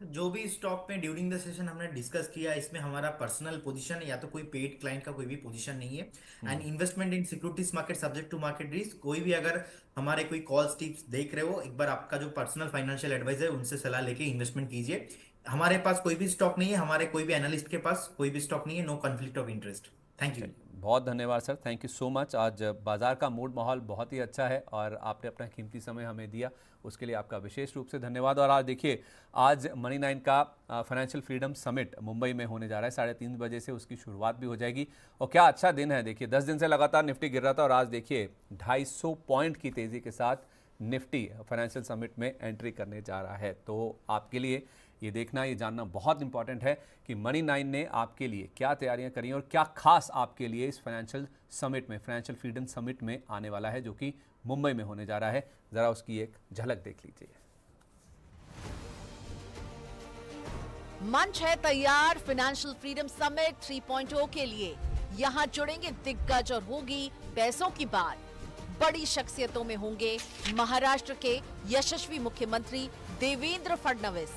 जो भी स्टॉक में ड्यूरिंग द सेशन हमने डिस्कस किया, इसमें हमारा पर्सनल पोजीशन या तो कोई पेड क्लाइंट का कोई भी पोजीशन नहीं है। And investment in securities market subject to market risk. कोई भी अगर हमारे कोई कॉल्स टिप्स देख रहे हो, एक बार आपका जो पर्सनल फाइनेंशियल एडवाइजर है उनसे सलाह लेके इन्वेस्टमेंट कीजिए। हमारे पास कोई भी स्टॉक नहीं है, हमारे कोई भी एनालिस्ट के पास कोई भी स्टॉक नहीं है। No conflict of interest. Thank you. बहुत धन्यवाद sir, thank you so much. आज बाजार का मूड माहौल बहुत ही अच्छा है और आपने अपना कीमती समय हमें दिया, उसके लिए आपका विशेष रूप से धन्यवाद। और आज देखिए, आज मनी 9 का फाइनेंशियल फ्रीडम समिट मुंबई में होने जा रहा है। 3:30 बजे से उसकी शुरुआत भी हो जाएगी। और क्या अच्छा दिन है, देखिए 10 दिन से लगातार निफ्टी गिर रहा था और आज देखिए 250 पॉइंट की तेज़ी के साथ निफ्टी फाइनेंशियल समिट में एंट्री करने जा रहा है। तो आपके लिए ये देखना, ये जानना बहुत इंपॉर्टेंट है कि मनी 9 ने आपके लिए क्या तैयारियां करी और क्या खास आपके लिए इस फाइनेंशियल समिट में, फाइनेंशियल फ्रीडम समिट में आने वाला है, जो कि मुंबई में होने जा रहा है। ज़रा उसकी एक झलक देख लीजिए। मंच है तैयार फाइनेंशियल फ्रीडम समिट 3.0 के लिए। यहाँ जुड़ेंगे दिग्गज और होगी पैसों की बात। बड़ी शख्सियतों में होंगे महाराष्ट्र के यशस्वी मुख्यमंत्री देवेंद्र फडणवीस,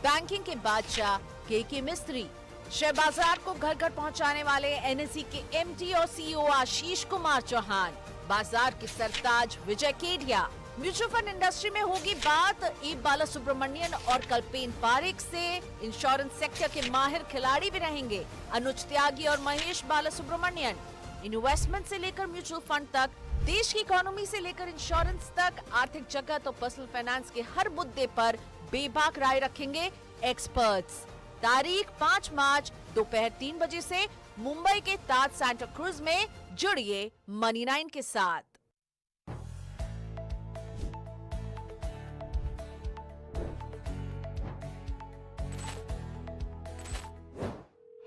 बैंकिंग के बादशाह के मिस्त्री, शेयर बाजार को घर घर पहुंचाने वाले एनएसई के एमडी और सीईओ आशीष कुमार चौहान, बाजार के सरताज विजय केडिया। म्यूचुअल फंड इंडस्ट्री में होगी बात ई बालासुब्रमण्यन और कल्पेन पारेख से। इंश्योरेंस सेक्टर के माहिर खिलाड़ी भी रहेंगे अनुज त्यागी और महेश बालासुब्रमण्यन। इन्वेस्टमेंट से लेकर म्यूचुअल फंड तक, देश की इकोनॉमी से लेकर इंश्योरेंस तक, आर्थिक जगत और पर्सनल फाइनेंस के हर मुद्दे पर बेबाक राय रखेंगे एक्सपर्ट्स। तारीख 5 मार्च दोपहर 3 बजे से मुंबई के ताज सेंटा क्रूज में। जुड़िए मनी 9 के साथ।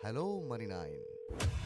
Hello money 9।